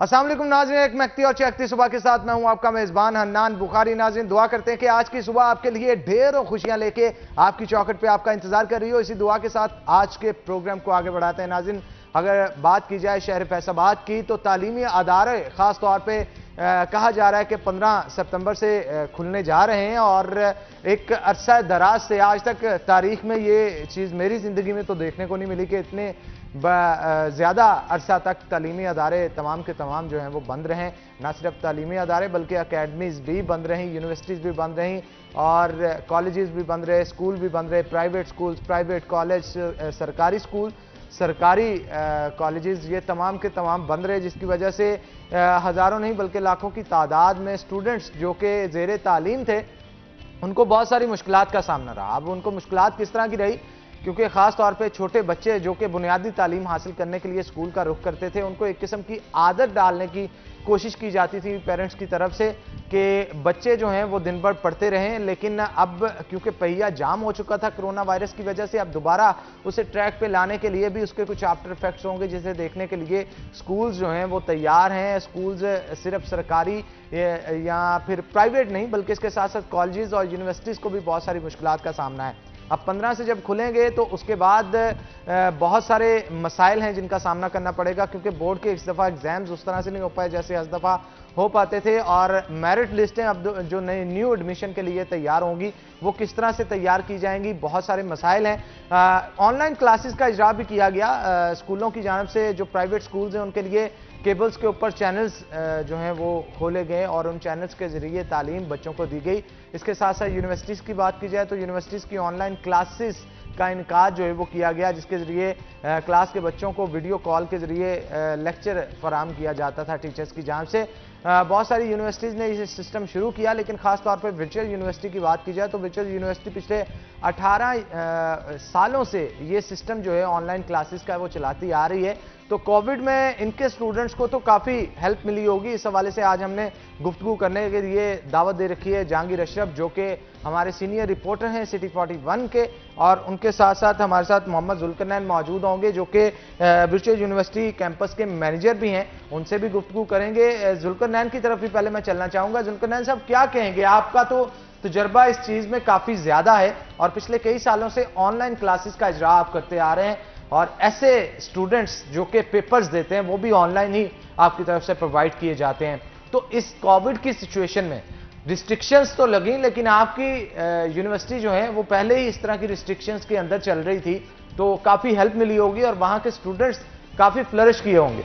अस्सलाम वालेकुम नाज़रीन, एक महकती और चहकती सुबह के साथ मैं हूं आपका मेजबान हन्नान बुखारी। नाज़रीन, दुआ करते हैं कि आज की सुबह आपके लिए ढेरों खुशियां लेके आपकी चौखट पे आपका इंतजार कर रही हो। इसी दुआ के साथ आज के प्रोग्राम को आगे बढ़ाते हैं। नाज़रीन, अगर बात की जाए शहर फैसलाबाद की, तो तालीमी अदारे खास तौर पर कहा जा रहा है कि 15 सितंबर से खुलने जा रहे हैं और एक अरसा दराज से आज तक तारीख में ये चीज़ मेरी ज़िंदगी में तो देखने को नहीं मिली कि इतने ज़्यादा अरसा तक तालीमी अदारे तमाम के तमाम जो हैं वो बंद रहें। ना सिर्फ तालीमी अदारे बल्कि अकेडमीज़ भी बंद रहीं, यूनिवर्सिटीज़ भी बंद रहीं और कॉलेजेस भी बंद रहे, स्कूल भी बंद रहे, प्राइवेट स्कूल्स, प्राइवेट कॉलेज, सरकारी स्कूल, सरकारी कॉलेजेस, ये तमाम के तमाम बंद रहे, जिसकी वजह से हज़ारों नहीं बल्कि लाखों की तादाद में स्टूडेंट्स जो कि ज़ेरे तालीम थे उनको बहुत सारी मुश्किलात का सामना रहा। अब उनको मुश्किलात किस तरह की रही, क्योंकि ख़ास तौर पे छोटे बच्चे जो कि बुनियादी तालीम हासिल करने के लिए स्कूल का रुख करते थे, उनको एक किस्म की आदत डालने की कोशिश की जाती थी पेरेंट्स की तरफ से कि बच्चे जो हैं वो दिन भर पढ़ते रहें। लेकिन अब क्योंकि पहिया जाम हो चुका था कोरोना वायरस की वजह से, अब दोबारा उसे ट्रैक पे लाने के लिए भी उसके कुछ आफ्टर इफेक्ट्स होंगे, जिसे देखने के लिए स्कूल्स जो हैं वो तैयार हैं। स्कूल्स सिर्फ सरकारी या फिर प्राइवेट नहीं बल्कि इसके साथ साथ कॉलेजेस और यूनिवर्सिटीज़ को भी बहुत सारी मुश्किलात का सामना है। अब 15 से जब खुलेंगे तो उसके बाद बहुत सारे मसाइल हैं जिनका सामना करना पड़ेगा, क्योंकि बोर्ड के इस दफ़ा एग्जाम्स उस तरह से नहीं हो पाए जैसे इस दफ़ा हो पाते थे। और मेरिट लिस्टें अब जो नई न्यू एडमिशन के लिए तैयार होंगी वो किस तरह से तैयार की जाएंगी, बहुत सारे मसाइल हैं। ऑनलाइन क्लासेस का इजरा भी किया गया स्कूलों की जानब से। जो प्राइवेट स्कूल्स हैं उनके लिए केबल्स के ऊपर चैनल्स जो हैं वो खोले गए और उन चैनल्स के जरिए तालीम बच्चों को दी गई। इसके साथ साथ यूनिवर्सिटीज़ की बात की जाए तो यूनिवर्सिटीज़ की ऑनलाइन क्लासेस का इनकाज जो है वो किया गया, जिसके जरिए क्लास के बच्चों को वीडियो कॉल के जरिए लेक्चर फराहम किया जाता था टीचर्स की जानिब से। बहुत सारी यूनिवर्सिटीज़ ने ये सिस्टम शुरू किया, लेकिन खास तौर पर वर्चुअल यूनिवर्सिटी की बात की जाए तो वर्चुअल यूनिवर्सिटी पिछले 18 सालों से ये सिस्टम जो है ऑनलाइन क्लासेस का वो चलाती आ रही है। तो कोविड में इनके स्टूडेंट्स को तो काफ़ी हेल्प मिली होगी। इस हवाले से आज हमने गुफ्तगू करने के लिए दावत दे रखी है जहांगीर अशरफ, जो कि हमारे सीनियर रिपोर्टर हैं सिटी 41 के, और उनके साथ साथ हमारे साथ मोहम्मद जुल्करनैन मौजूद होंगे जो कि वर्चुअल यूनिवर्सिटी कैंपस के मैनेजर भी हैं। उनसे भी गुफ्तगू करेंगे। जुल्करनैन की तरफ भी पहले मैं चलना चाहूँगा। जुल्करनैन साहब, क्या कहेंगे, आपका तो तजुर्बा इस चीज़ में काफ़ी ज़्यादा है और पिछले कई सालों से ऑनलाइन क्लासेस का इजरा आप करते आ रहे हैं और ऐसे स्टूडेंट्स जो कि पेपर्स देते हैं वो भी ऑनलाइन ही आपकी तरफ से प्रोवाइड किए जाते हैं। तो इस कोविड की सिचुएशन में रिस्ट्रिक्शंस तो लगी, लेकिन आपकी यूनिवर्सिटी जो है वो पहले ही इस तरह की रिस्ट्रिक्शंस के अंदर चल रही थी, तो काफ़ी हेल्प मिली होगी और वहाँ के स्टूडेंट्स काफ़ी फ्लरिश किए होंगे।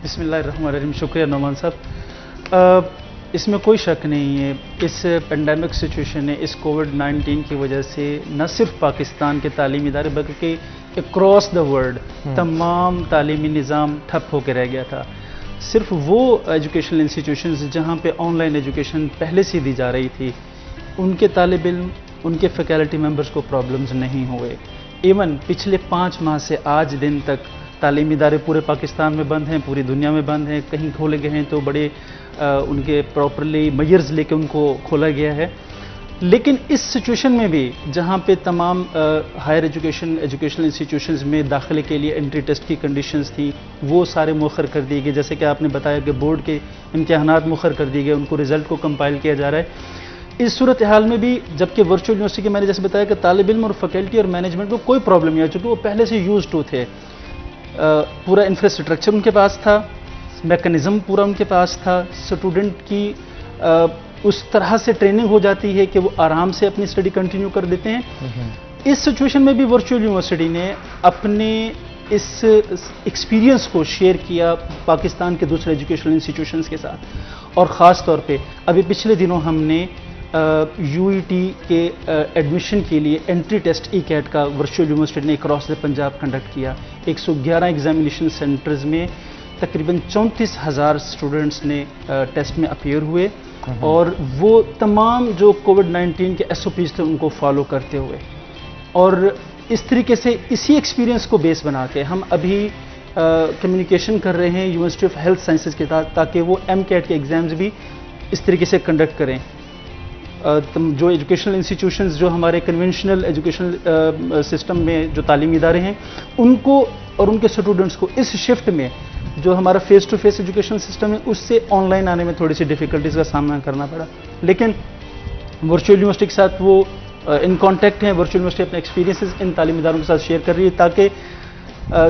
बिस्मिल्लाहिर्रहमानिर्रहीम, शुक्रिया नौमान साहब। इसमें कोई शक नहीं है, इस पेंडेमिक सिचुएशन ने, इस कोविड-19 की वजह से न सिर्फ पाकिस्तान के तालीमी इदारे बल्कि अक्रॉस द वर्ल्ड तमाम तालीमी निज़ाम ठप होकर रह गया था। सिर्फ वो एजुकेशनल इंस्टीट्यूशंस जहाँ पे ऑनलाइन एजुकेशन पहले से दी जा रही थी, उनके तालिब इल्म, उनके फैकल्टी मेंबर्स को प्रॉब्लम्स नहीं हुए। इवन पिछले 5 माह से आज दिन तक तालीमी इदारे पूरे पाकिस्तान में बंद हैं, पूरी दुनिया में बंद हैं। कहीं खोले गए हैं तो बड़े उनके प्रॉपरली मेजर्स लेके उनको खोला गया है। लेकिन इस सिचुएशन में भी जहाँ पे तमाम हायर एजुकेशनल इंस्टीट्यूशंस में दाखिले के लिए एंट्री टेस्ट की कंडीशंस थी, वो सारे मुअख्खर कर दिए गए। जैसे कि आपने बताया कि बोर्ड के इम्तिहानात मुअख्खर कर दिए गए, उनको रिजल्ट को कंपाइल किया जा रहा है। इस सूरत हाल में भी, जबकि वर्चुअल यूनिवर्सिटी के मैंने जैसे बताया कि तालिब इल्म और फैकल्टी और मैनेजमेंट को कोई प्रॉब्लम नहीं आ चुकी, वो पहले से यूज टू थे। पूरा इंफ्रास्ट्रक्चर उनके पास था, मैकेनिज्म पूरा उनके पास था, स्टूडेंट की उस तरह से ट्रेनिंग हो जाती है कि वो आराम से अपनी स्टडी कंटिन्यू कर देते हैं। इस सिचुएशन में भी वर्चुअल यूनिवर्सिटी ने अपने इस एक्सपीरियंस को शेयर किया पाकिस्तान के दूसरे एजुकेशनल इंस्टीट्यूशंस के साथ। और ख़ास तौर पे अभी पिछले दिनों हमने यूईटी के एडमिशन के लिए एंट्री टेस्ट ई-कैट का वर्चुअल यूनिवर्सिटी ने अक्रॉस द पंजाब कंडक्ट किया। 111 एग्जामिनेशन सेंटर्स में तकरीबन 34,000 स्टूडेंट्स ने टेस्ट में अपीयर हुए और वो तमाम जो कोविड-19 के एसओपीज थे उनको फॉलो करते हुए। और इस तरीके से इसी एक्सपीरियंस को बेस बना के हम अभी कम्युनिकेशन कर रहे हैं यूनिवर्सिटी ऑफ हेल्थ साइंसेज के साथ, ताकि वो एमकैट के एग्ज़ाम्स भी इस तरीके से कंडक्ट करें। जो एजुकेशनल इंस्टीट्यूशंस जो हमारे कन्वेंशनल एजुकेशनल सिस्टम में जो तालीमी इदारे हैं, उनको और उनके स्टूडेंट्स को इस शिफ्ट में जो हमारा face to face education system है उससे ऑनलाइन आने में थोड़ी सी डिफिकल्टीज का सामना करना पड़ा, लेकिन वर्चुअल यूनिवर्सिटी के साथ वो इन कांटेक्ट हैं। वर्चुअल यूनिवर्सिटी अपने एक्सपीरियंसेस इन तालीमी इदारों के साथ शेयर कर रही है ताकि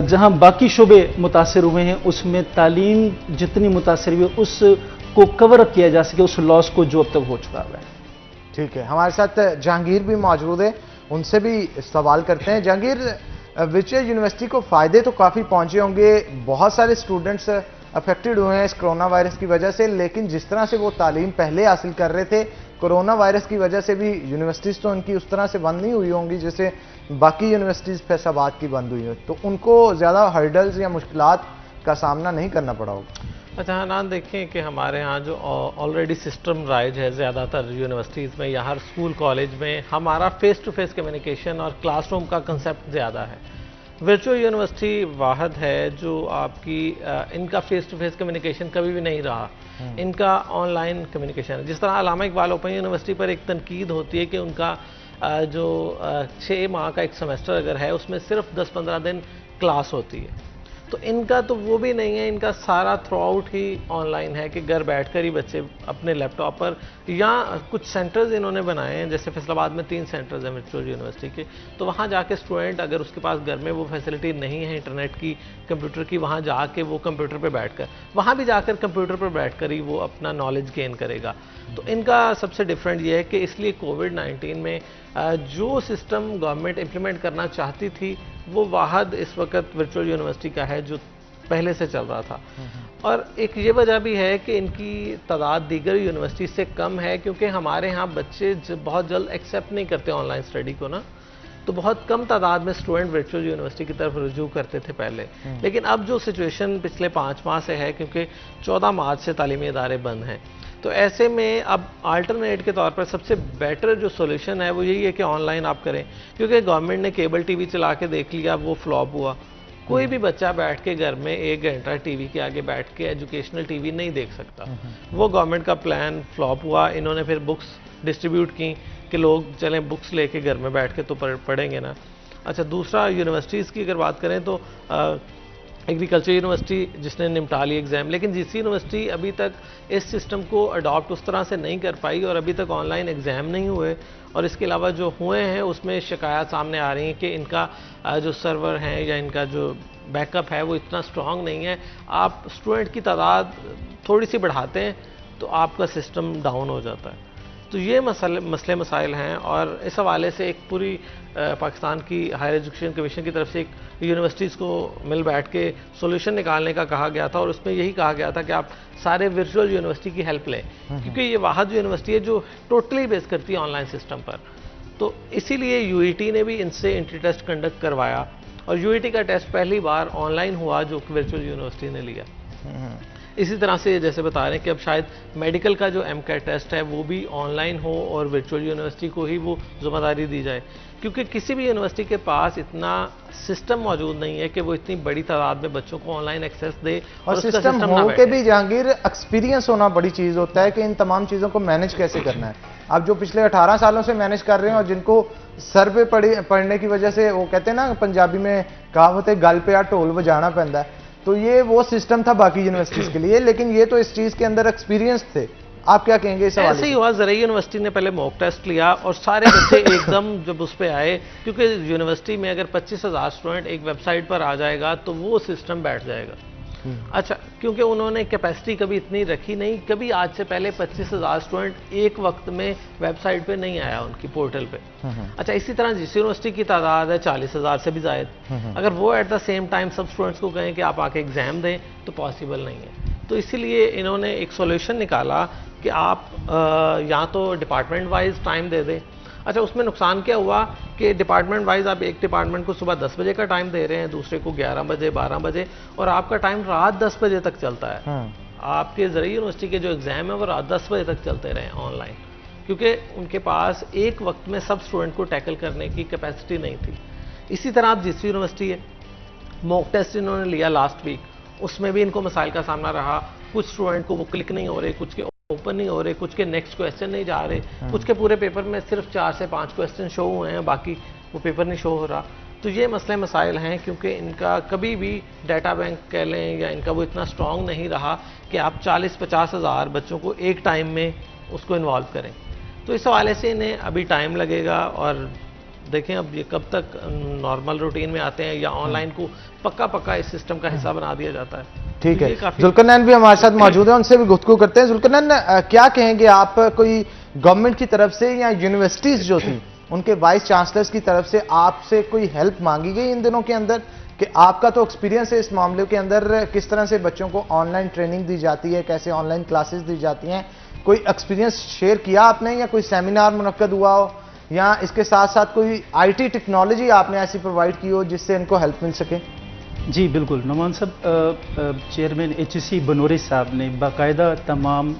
जहां बाकी शोबे मुतासर हुए हैं उसमें तालीम जितनी मुतासर हुई है उसको कवर अप किया जा सके, उस लॉस को जो अब तक हो चुका है। ठीक है, हमारे साथ जहांगीर भी मौजूद है, उनसे भी सवाल करते हैं। जहांगीर, वर्चुअल यूनिवर्सिटी को फ़ायदे तो काफ़ी पहुंचे होंगे, बहुत सारे स्टूडेंट्स अफेक्टेड हुए हैं इस कोरोना वायरस की वजह से, लेकिन जिस तरह से वो तालीम पहले हासिल कर रहे थे, कोरोना वायरस की वजह से भी यूनिवर्सिटीज़ तो उनकी उस तरह से बंद नहीं हुई होंगी जैसे बाकी यूनिवर्सिटीज़ फैसलाबाद की बंद हुई हो, तो उनको ज़्यादा हर्डल्स या मुश्किलात का सामना नहीं करना पड़ा होगा। अच्छा हनान, देखें कि हमारे यहाँ जो ऑलरेडी सिस्टम राइज है ज़्यादातर यूनिवर्सिटीज़ में या हर स्कूल कॉलेज में, हमारा फेस टू फेस कम्युनिकेशन और क्लासरूम का कंसेप्ट ज़्यादा है। वर्चुअल यूनिवर्सिटी वाहद है जो आपकी इनका फेस टू फेस कम्युनिकेशन कभी भी नहीं रहा, इनका ऑनलाइन कम्युनिकेशन है। जिस तरह अल्लामा इकबाल ओपन यूनिवर्सिटी पर एक तनकीद होती है कि उनका जो 6 माह का एक सेमेस्टर अगर है उसमें सिर्फ 10-15 दिन क्लास होती है, तो इनका तो वो भी नहीं है, इनका सारा थ्रू आउट ही ऑनलाइन है कि घर बैठकर ही बच्चे अपने लैपटॉप पर, या कुछ सेंटर्स इन्होंने बनाए हैं, जैसे फैसलाबाद में 3 सेंटर्स हैं वर्चुअल यूनिवर्सिटी के, तो वहाँ जाके स्टूडेंट अगर उसके पास घर में वो फैसिलिटी नहीं है इंटरनेट की, कंप्यूटर की, वहाँ जाके वो कंप्यूटर पर बैठकर, वहाँ भी जाकर कंप्यूटर पर बैठकर ही वो अपना नॉलेज गेन करेगा। तो इनका सबसे डिफरेंट ये है कि इसलिए कोविड-19 में जो सिस्टम गवर्नमेंट इम्प्लीमेंट करना चाहती थी वो वाहद इस वक्त वर्चुअल यूनिवर्सिटी का है जो पहले से चल रहा था। और एक ये वजह भी है कि इनकी तादाद दीगर यूनिवर्सिटी से कम है, क्योंकि हमारे यहाँ बच्चे बहुत जल्द एक्सेप्ट नहीं करते ऑनलाइन स्टडी को ना, तो बहुत कम तादाद में स्टूडेंट वर्चुअल यूनिवर्सिटी की तरफ रुजू करते थे पहले। लेकिन अब जो सिचुएशन पिछले 5 माह से है, क्योंकि 14 मार्च से तालीमी इदारे बंद हैं, तो ऐसे में अब अल्टरनेट के तौर पर सबसे बेटर जो सोल्यूशन है वो यही है कि ऑनलाइन आप करें, क्योंकि गवर्नमेंट ने केबल टीवी चला के देख लिया, वो फ्लॉप हुआ। कोई भी बच्चा बैठ के घर में 1 घंटा टीवी के आगे बैठ के एजुकेशनल टीवी नहीं देख सकता, वो गवर्नमेंट का प्लान फ्लॉप हुआ। इन्होंने फिर बुक्स डिस्ट्रीब्यूट की कि लोग चलें बुक्स लेके घर में बैठ के तो पढ़ेंगे ना। अच्छा, दूसरा यूनिवर्सिटीज़ की अगर बात करें तो एग्रीकल्चर यूनिवर्सिटी जिसने निपटा ली एग्ज़ाम, लेकिन जीसी यूनिवर्सिटी अभी तक इस सिस्टम को अडॉप्ट उस तरह से नहीं कर पाई और अभी तक ऑनलाइन एग्ज़ाम नहीं हुए, और इसके अलावा जो हुए हैं उसमें शिकायत सामने आ रही है कि इनका जो सर्वर हैं या इनका जो बैकअप है वो इतना स्ट्रॉन्ग नहीं है। आप स्टूडेंट की तादाद थोड़ी सी बढ़ाते हैं तो आपका सिस्टम डाउन हो जाता है। तो ये मसले मसाइल हैं, और इस हवाले से एक पूरी पाकिस्तान की हायर एजुकेशन कमीशन की तरफ से एक यूनिवर्सिटीज़ को मिल बैठ के सोल्यूशन निकालने का कहा गया था, और उसमें यही कहा गया था कि आप सारे वर्चुअल यूनिवर्सिटी की हेल्प लें, क्योंकि ये वाहद यूनिवर्सिटी है जो टोटली बेस करती है ऑनलाइन सिस्टम पर। तो इसीलिए यूईटी ने भी इनसे एंट्री टेस्ट कंडक्ट करवाया, और यूईटी का टेस्ट पहली बार ऑनलाइन हुआ जो वर्चुअल यूनिवर्सिटी ने लिया। इसी तरह से जैसे बता रहे हैं कि अब शायद मेडिकल का जो एमकैट टेस्ट है वो भी ऑनलाइन हो और वर्चुअल यूनिवर्सिटी को ही वो जिम्मेदारी दी जाए, क्योंकि किसी भी यूनिवर्सिटी के पास इतना सिस्टम मौजूद नहीं है कि वो इतनी बड़ी तादाद में बच्चों को ऑनलाइन एक्सेस दे। और सिस्टम हो के भी जहांगीर एक्सपीरियंस होना बड़ी चीज़ होता है कि इन तमाम चीज़ों को मैनेज कैसे करना है। आप जो पिछले 18 सालों से मैनेज कर रहे हैं और जिनको सर पे पढ़ने की वजह से, वो कहते हैं ना पंजाबी में कहावत है, गल पे या ढोल बजाना पैंदा है, तो ये वो सिस्टम था बाकी यूनिवर्सिटीज़ के लिए, लेकिन ये तो इस चीज़ के अंदर एक्सपीरियंस थे। आप क्या कहेंगे इस हवाले से? ऐसे ही हुआ, ज़रई यूनिवर्सिटी ने पहले मॉक टेस्ट लिया और सारे बच्चे एकदम जब उस पर आए, क्योंकि यूनिवर्सिटी में अगर 25,000 स्टूडेंट एक वेबसाइट पर आ जाएगा तो वो सिस्टम बैठ जाएगा। अच्छा, क्योंकि उन्होंने कैपेसिटी कभी इतनी रखी नहीं, कभी आज से पहले 25,000 स्टूडेंट एक वक्त में वेबसाइट पे नहीं आया उनकी पोर्टल पे। अच्छा, इसी तरह जिस यूनिवर्सिटी की तादाद है 40,000 से भी ज़ायद, अगर वो एट द सेम टाइम सब स्टूडेंट्स को कहें कि आप आके एग्जाम दें तो पॉसिबल नहीं है। तो इसीलिए इन्होंने एक सोल्यूशन निकाला कि आप या तो डिपार्टमेंट वाइज टाइम दे दें। अच्छा, उसमें नुकसान क्या हुआ कि डिपार्टमेंट वाइज आप एक डिपार्टमेंट को सुबह 10 बजे का टाइम दे रहे हैं, दूसरे को 11 बजे 12 बजे, और आपका टाइम रात 10 बजे तक चलता है। आपके ज़रई यूनिवर्सिटी के जो एग्ज़ाम है वो रात 10 बजे तक चलते रहे ऑनलाइन, क्योंकि उनके पास एक वक्त में सब स्टूडेंट को टैकल करने की कैपेसिटी नहीं थी। इसी तरह आप जिस यूनिवर्सिटी है, मॉक टेस्ट इन्होंने लिया लास्ट वीक, उसमें भी इनको मसाइल का सामना रहा। कुछ स्टूडेंट को वो क्लिक नहीं हो रहे, कुछ के ओपन नहीं हो रहे, कुछ के नेक्स्ट क्वेश्चन नहीं जा रहे, कुछ के पूरे पेपर में सिर्फ 4 से 5 क्वेश्चन शो हुए हैं, बाकी वो पेपर नहीं शो हो रहा। तो ये मसले मसाइल हैं, क्योंकि इनका कभी भी डाटा बैंक कह लें या इनका वो इतना स्ट्रॉन्ग नहीं रहा कि आप 40-50 हज़ार बच्चों को एक टाइम में उसको इन्वॉल्व करें। तो इस हवाले से इन्हें अभी टाइम लगेगा, और देखें अब ये कब तक नॉर्मल रूटीन में आते हैं या ऑनलाइन को पक्का इस सिस्टम का हिस्सा बना दिया जाता है। ठीक है, जुल्करनैन भी हमारे साथ मौजूद है, उनसे भी गुफ्तगू करते हैं। जुल्करनैन, क्या कहेंगे आप, कोई गवर्नमेंट की तरफ से या यूनिवर्सिटीज जो थी उनके वाइस चांसलर्स की तरफ से आपसे कोई हेल्प मांगी गई इन दिनों के अंदर, कि आपका तो एक्सपीरियंस है इस मामले के अंदर, किस तरह से बच्चों को ऑनलाइन ट्रेनिंग दी जाती है, कैसे ऑनलाइन क्लासेस दी जाती हैं, कोई एक्सपीरियंस शेयर किया आपने, या कोई सेमिनार मुनक्कद हुआ हो, या इसके साथ साथ कोई आईटी टेक्नोलॉजी आपने ऐसी प्रोवाइड की हो जिससे इनको हेल्प मिल सके? जी बिल्कुल नौमान साहब, चेयरमैन HEC बनोरी साहब ने बाकायदा तमाम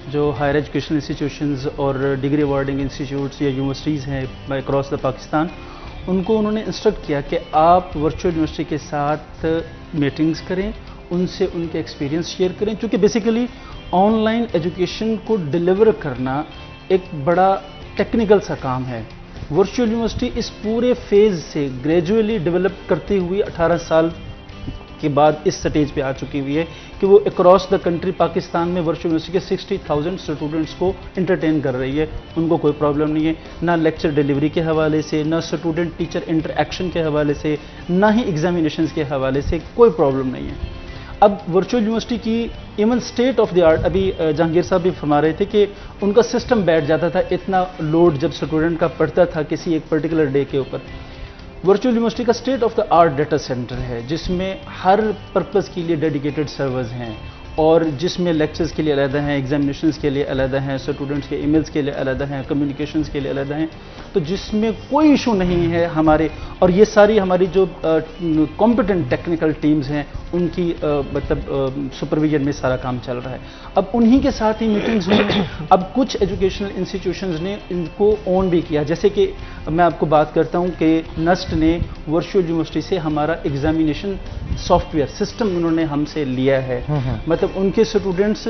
जो हायर एजुकेशन इंस्टीट्यूशंस और डिग्री अवार्डिंग इंस्टीट्यूट्स या यूनिवर्सिटीज़ हैं अक्रॉस द पाकिस्तान, उनको उन्होंने इंस्ट्रक्ट किया कि आप वर्चुअल यूनिवर्सिटी के साथ मीटिंग्स करें, उनसे उनके एक्सपीरियंस शेयर करें, क्योंकि बेसिकली ऑनलाइन एजुकेशन को डिलीवर करना एक बड़ा टेक्निकल सा काम है। वर्चुअल यूनिवर्सिटी इस पूरे फेज़ से ग्रेजुअली डेवलप करती हुई 18 साल के बाद इस स्टेज पे आ चुकी हुई है कि वो अक्रॉस द कंट्री पाकिस्तान में वर्चुअल यूनिवर्सिटी के 60,000 स्टूडेंट्स को एंटरटेन कर रही है। उनको कोई प्रॉब्लम नहीं है, ना लेक्चर डिलीवरी के हवाले से, ना स्टूडेंट टीचर इंटरेक्शन के हवाले से, ना ही एग्जामिनेशंस के हवाले से कोई प्रॉब्लम नहीं है। अब वर्चुअल यूनिवर्सिटी की even state of the art, अभी जहांगीर साहब भी फरमा रहे थे कि उनका सिस्टम बैठ जाता था, इतना लोड जब स्टूडेंट का पड़ता था किसी एक पर्टिकुलर डे के ऊपर। वर्चुअल यूनिवर्सिटी का state of the art data centre है जिसमें हर पर्पस के लिए डेडिकेटेड सर्वर्स हैं, और जिसमें लेक्चर्स के लिए अलग हैं, एग्जामिनेशंस के लिए अलग हैं, स्टूडेंट्स के ईमेल्स के लिए अलग हैं, कम्युनिकेशंस के लिए अलग हैं, तो जिसमें कोई इशू नहीं है हमारे। और ये सारी हमारी जो कॉम्पिटेंट टेक्निकल टीम्स हैं उनकी मतलब सुपरविजन में सारा काम चल रहा है। अब उन्हीं के साथ ही मीटिंग्स हुई। अब कुछ एजुकेशनल इंस्टीट्यूशंस ने इनको ऑन भी किया, जैसे कि मैं आपको बात करता हूं कि नस्ट ने वर्चुअल यूनिवर्सिटी से हमारा एग्जामिनेशन सॉफ्टवेयर सिस्टम उन्होंने हमसे लिया है। मतलब उनके स्टूडेंट्स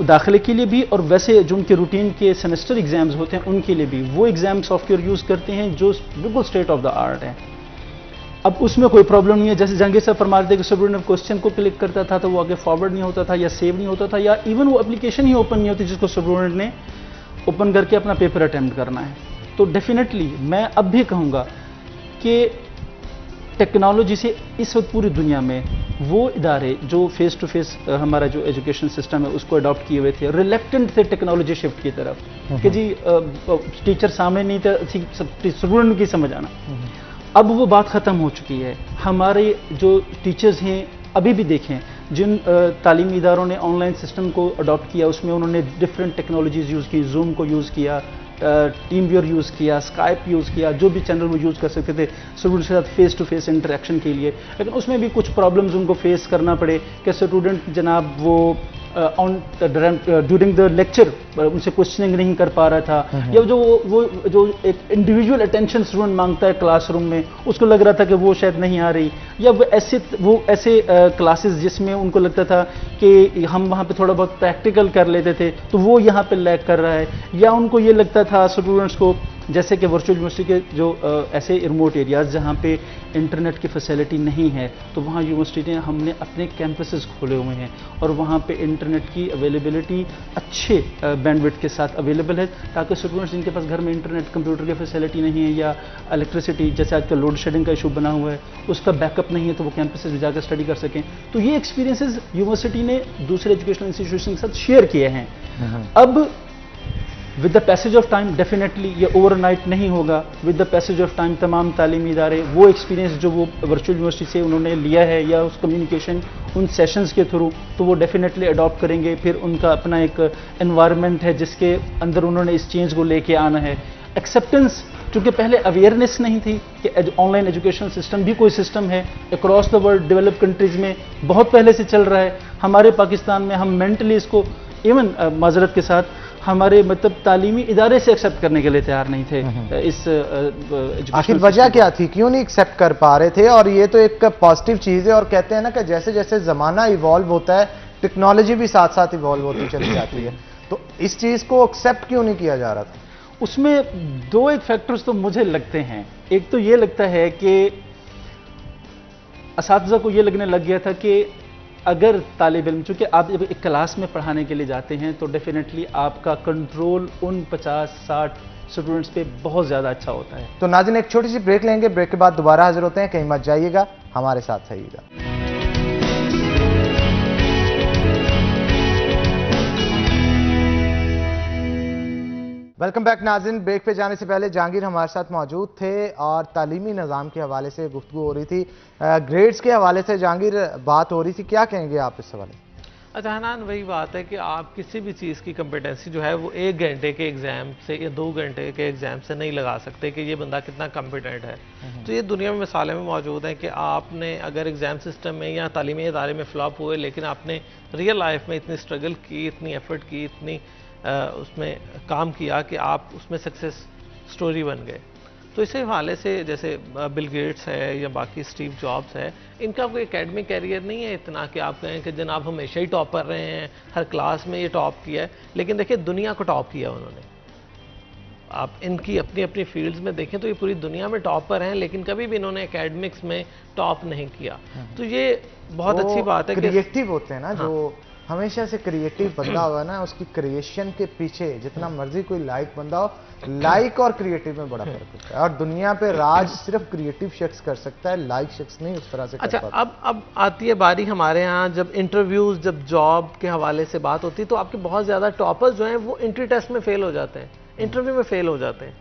दाखिले के लिए भी और वैसे जो उनके रूटीन के सेमेस्टर एग्जाम्स होते हैं उनके लिए भी वो एग्जाम सॉफ्टवेयर यूज़ करते हैं जो बिल्कुल स्टेट ऑफ द आर्ट है। अब उसमें कोई प्रॉब्लम नहीं है। जैसे जहांगीर साहब फरमा रहे थे कि स्टूडेंट क्वेश्चन को क्लिक करता था तो वो आगे फॉरवर्ड नहीं होता था या सेव नहीं होता था, या इवन वो एप्लीकेशन ही ओपन नहीं होती जिसको स्टूडेंट ने ओपन करके अपना पेपर अटेम्प्ट करना है। तो डेफिनेटली मैं अब भी कहूँगा कि टेक्नोलॉजी से इस वक्त पूरी दुनिया में वो इदारे जो फेस टू फेस हमारा जो एजुकेशन सिस्टम है उसको अडॉप्ट किए हुए थे, रिलेक्टेंट थे टेक्नोलॉजी शिफ्ट की तरफ कि जी टीचर सामने नहीं था, स्टूडेंट की समझ आना। अब वो बात ख़त्म हो चुकी है। हमारे जो टीचर्स हैं अभी भी देखें, जिन तालीमी इदारों ने ऑनलाइन सिस्टम को अडॉप्ट किया उसमें उन्होंने डिफरेंट टेक्नोलॉजीज़ यूज़ की, जूम को यूज़ किया, टीम व्यूअर यूज़ किया, स्काइप यूज़ किया, जो भी चैनल वो यूज़ कर सकते थे स्टूडेंट्स के साथ फेस टू फेस इंटरेक्शन के लिए। लेकिन उसमें भी कुछ प्रॉब्लम्स उनको फेस करना पड़े कि स्टूडेंट जनाब वो ड्यूरिंग द लेक्चर उनसे क्वेश्चनिंग नहीं कर पा रहा था, या जो एक इंडिविजुअल अटेंशन स्टूडेंट मांगता है क्लासरूम में उसको लग रहा था कि वो शायद नहीं आ रही, या वो ऐसे क्लासेस जिसमें उनको लगता था कि हम वहाँ पे थोड़ा बहुत प्रैक्टिकल कर लेते थे तो वो यहाँ पे लैग कर रहा है, या उनको ये लगता था स्टूडेंट्स को जैसे कि वर्चुअल यूनिवर्सिटी के जो ऐसे रिमोट एरियाज़ जहाँ पे इंटरनेट की फैसिलिटी नहीं है तो वहाँ यूनिवर्सिटी ने हमने अपने कैंपसेस खोले हुए हैं और वहाँ पे इंटरनेट की अवेलेबिलिटी अच्छे बैंडविड्थ के साथ अवेलेबल है, ताकि स्टूडेंट्स जिनके पास घर में इंटरनेट कंप्यूटर की फैसिलिटी नहीं है या इलेक्ट्रिसिटी जैसे आजकल लोड शेडिंग का इशू बना हुआ है उसका बैकअप नहीं है तो वो कैंपसेस में जाकर स्टडी कर सकें। तो ये एक्सपीरियंसेस यूनिवर्सिटी ने दूसरे एजुकेशनल इंस्टीट्यूशन के साथ शेयर किए हैं। अब with the passage of time definitely ये ओवरनाइट नहीं होगा। With the passage of time तमाम तालीमी इदारे वो एक्सपीरियंस जो वो वर्चुअल यूनिवर्सिटी से उन्होंने लिया है या उस कम्युनिकेशन उन सेशंस के थ्रू तो वो डेफिनेटली अडॉप्ट करेंगे। फिर उनका अपना एक एनवायरनमेंट है जिसके अंदर उन्होंने इस चेंज को लेके आना है। एक्सेप्टेंस, चूँकि पहले अवेयरनेस नहीं थी कि ऑनलाइन एजुकेशन सिस्टम भी कोई सिस्टम है, across the world develop countries में बहुत पहले से चल रहा है। हमारे पाकिस्तान में हम मेंटली इसको इवन माजरत के साथ हमारे मतलब तालीमी इदारे से एक्सेप्ट करने के लिए तैयार नहीं थे। इस आखिर वजह क्या थी, क्यों नहीं एक्सेप्ट कर पा रहे थे? और ये तो एक पॉजिटिव चीज़ है और कहते हैं ना कि जैसे जैसे ज़माना इवॉल्व होता है टेक्नोलॉजी भी साथ साथ इवॉल्व होती चली जाती है, तो इस चीज़ को एक्सेप्ट क्यों नहीं किया जा रहा था? उसमें दो एक फैक्टर्स तो मुझे लगते हैं। एक तो ये लगता है कि असातिज़ा को ये लगने लग गया था कि अगर तालिब इल्म, चूंकि आप जब एक क्लास में पढ़ाने के लिए जाते हैं तो डेफिनेटली आपका कंट्रोल उन 50-60 स्टूडेंट्स पे बहुत ज़्यादा अच्छा होता है। तो नाज़रीन एक छोटी सी ब्रेक लेंगे, ब्रेक के बाद दोबारा हाजिर होते हैं, कहीं मत जाइएगा, हमारे साथ रहिएगा। वेलकम बैक नाज़रीन। ब्रेक पे जाने से पहले जहांगीर हमारे साथ मौजूद थे और तालीमी निज़ाम के हवाले से गुफ्तगू हो रही थी, ग्रेड्स के हवाले से जहांगीर बात हो रही थी, क्या कहेंगे आप इस हवाले? अच्छा हनान, वही बात है कि आप किसी भी चीज़ की कंपिटेंसी जो है वो 1 घंटे के एग्ज़ाम से या 2 घंटे के एग्ज़ाम से नहीं लगा सकते कि ये बंदा कितना कॉम्पिटेंट है। तो ये दुनिया में मिसालें में मौजूद हैं कि आपने अगर एग्ज़ाम सिस्टम में या तालीमी इदारे में फ्लॉप हुए, लेकिन आपने रियल लाइफ में इतनी स्ट्रगल की, इतनी एफर्ट की, इतनी उसमें काम किया कि आप उसमें सक्सेस स्टोरी बन गए। तो इसी हवाले से जैसे बिल गेट्स है या बाकी स्टीव जॉब्स है, इनका कोई एकेडमिक कैरियर नहीं है इतना कि आप कहें कि जनाब हमेशा ही टॉपर रहे हैं, हर क्लास में ये टॉप किया है, लेकिन देखिए दुनिया को टॉप किया उन्होंने। आप इनकी अपनी अपनी फील्ड्स में देखें तो ये पूरी दुनिया में टॉपर हैं, लेकिन कभी भी इन्होंने एकेडमिक्स में टॉप नहीं किया। तो ये बहुत अच्छी बात है कि क्रिएटिव होते हैं ना, जो हमेशा से क्रिएटिव बंदा होगा ना, उसकी क्रिएशन के पीछे जितना मर्जी कोई लाइक बंदा हो, लाइक और क्रिएटिव में बड़ा फर्क होता है। और दुनिया पे राज सिर्फ क्रिएटिव शख्स कर सकता है, लाइक शख्स नहीं उस तरह से अच्छा कर पाता। अब आती है बारी हमारे यहाँ, जब इंटरव्यूज, जब जॉब के हवाले से बात होती है तो आपके बहुत ज्यादा टॉपर्स जो हैं वो एंट्री टेस्ट में फेल हो जाते हैं, इंटरव्यू में फेल हो जाते हैं,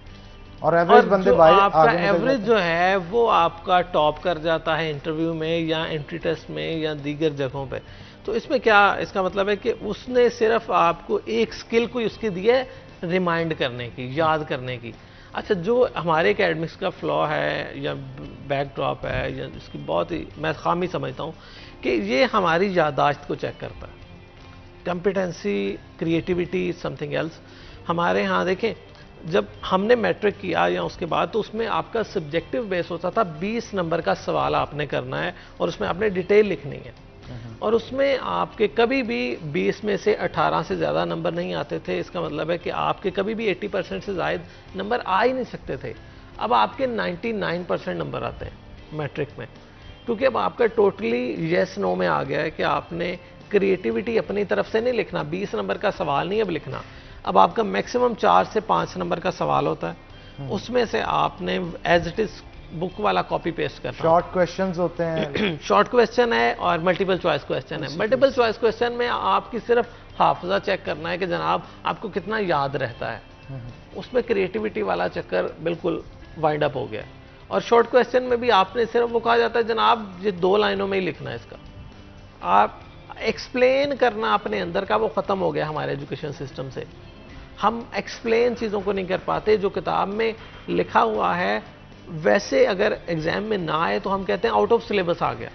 और एवरेज बंदे आपका एवरेज जो है वो आपका टॉप कर जाता है इंटरव्यू में या एंट्री टेस्ट में या दीगर जगहों पे। तो इसमें क्या इसका मतलब है कि उसने सिर्फ आपको एक स्किल कोई उसकी दी है रिमाइंड करने की, याद करने की। अच्छा, जो हमारे एकेडमिक्स का फ्लॉ है या बैकड्रॉप है या इसकी बहुत ही मैं खामी समझता हूँ कि ये हमारी याददाश्त को चेक करता है। Competency, creativity, something else. हमारे यहाँ देखें, जब हमने मैट्रिक किया या उसके बाद, तो उसमें आपका सब्जेक्टिव बेस होता था, 20 नंबर का सवाल आपने करना है और उसमें आपने डिटेल लिखनी है, और उसमें आपके कभी भी 20 में से 18 से ज़्यादा नंबर नहीं आते थे। इसका मतलब है कि आपके कभी भी 80% से ज़ायद नंबर आ ही नहीं सकते थे। अब आपके 99% नंबर आते हैं मैट्रिक में, क्योंकि अब आपका टोटली येस नो में आ गया है कि आपने क्रिएटिविटी अपनी तरफ से नहीं लिखना, 20 नंबर का सवाल नहीं अब लिखना। अब आपका मैक्सिमम 4 से 5 नंबर का सवाल होता है, उसमें से आपने एज इट इज़ बुक वाला कॉपी पेस्ट करना। शॉर्ट क्वेश्चंस होते हैं शॉर्ट क्वेश्चन है और मल्टीपल चॉइस क्वेश्चन है। मल्टीपल चॉइस क्वेश्चन में आपकी सिर्फ हाफजा चेक करना है कि जनाब आपको कितना याद रहता है। उसमें क्रिएटिविटी वाला चक्कर बिल्कुल वाइंड अप हो गया। और शॉर्ट क्वेश्चन में भी आपने सिर्फ वो कहा जाता है जनाब ये 2 लाइनों में ही लिखना है इसका। आप एक्सप्लेन करना अपने अंदर का वो ख़त्म हो गया हमारे एजुकेशन सिस्टम से। हम एक्सप्लेन चीज़ों को नहीं कर पाते, जो किताब में लिखा हुआ है वैसे अगर एग्जाम में ना आए तो हम कहते हैं आउट ऑफ सिलेबस आ गया।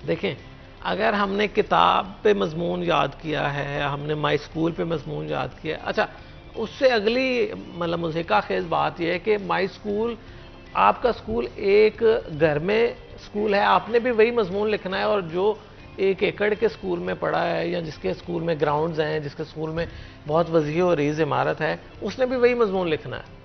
देखें, अगर हमने किताब पे मजमून याद किया है, हमने माई स्कूल पे मजमून याद किया है, अच्छा उससे अगली मतलब मुझेका खेज बात यह है कि माई स्कूल, आपका स्कूल एक घर में स्कूल है, आपने भी वही मजमून लिखना है, और जो 1 एकड़ के स्कूल में पढ़ा है या जिसके स्कूल में ग्राउंड्स हैं, जिसके स्कूल में बहुत वसीअ और रीज़ इमारत है, उसने भी वही मजमून लिखना है।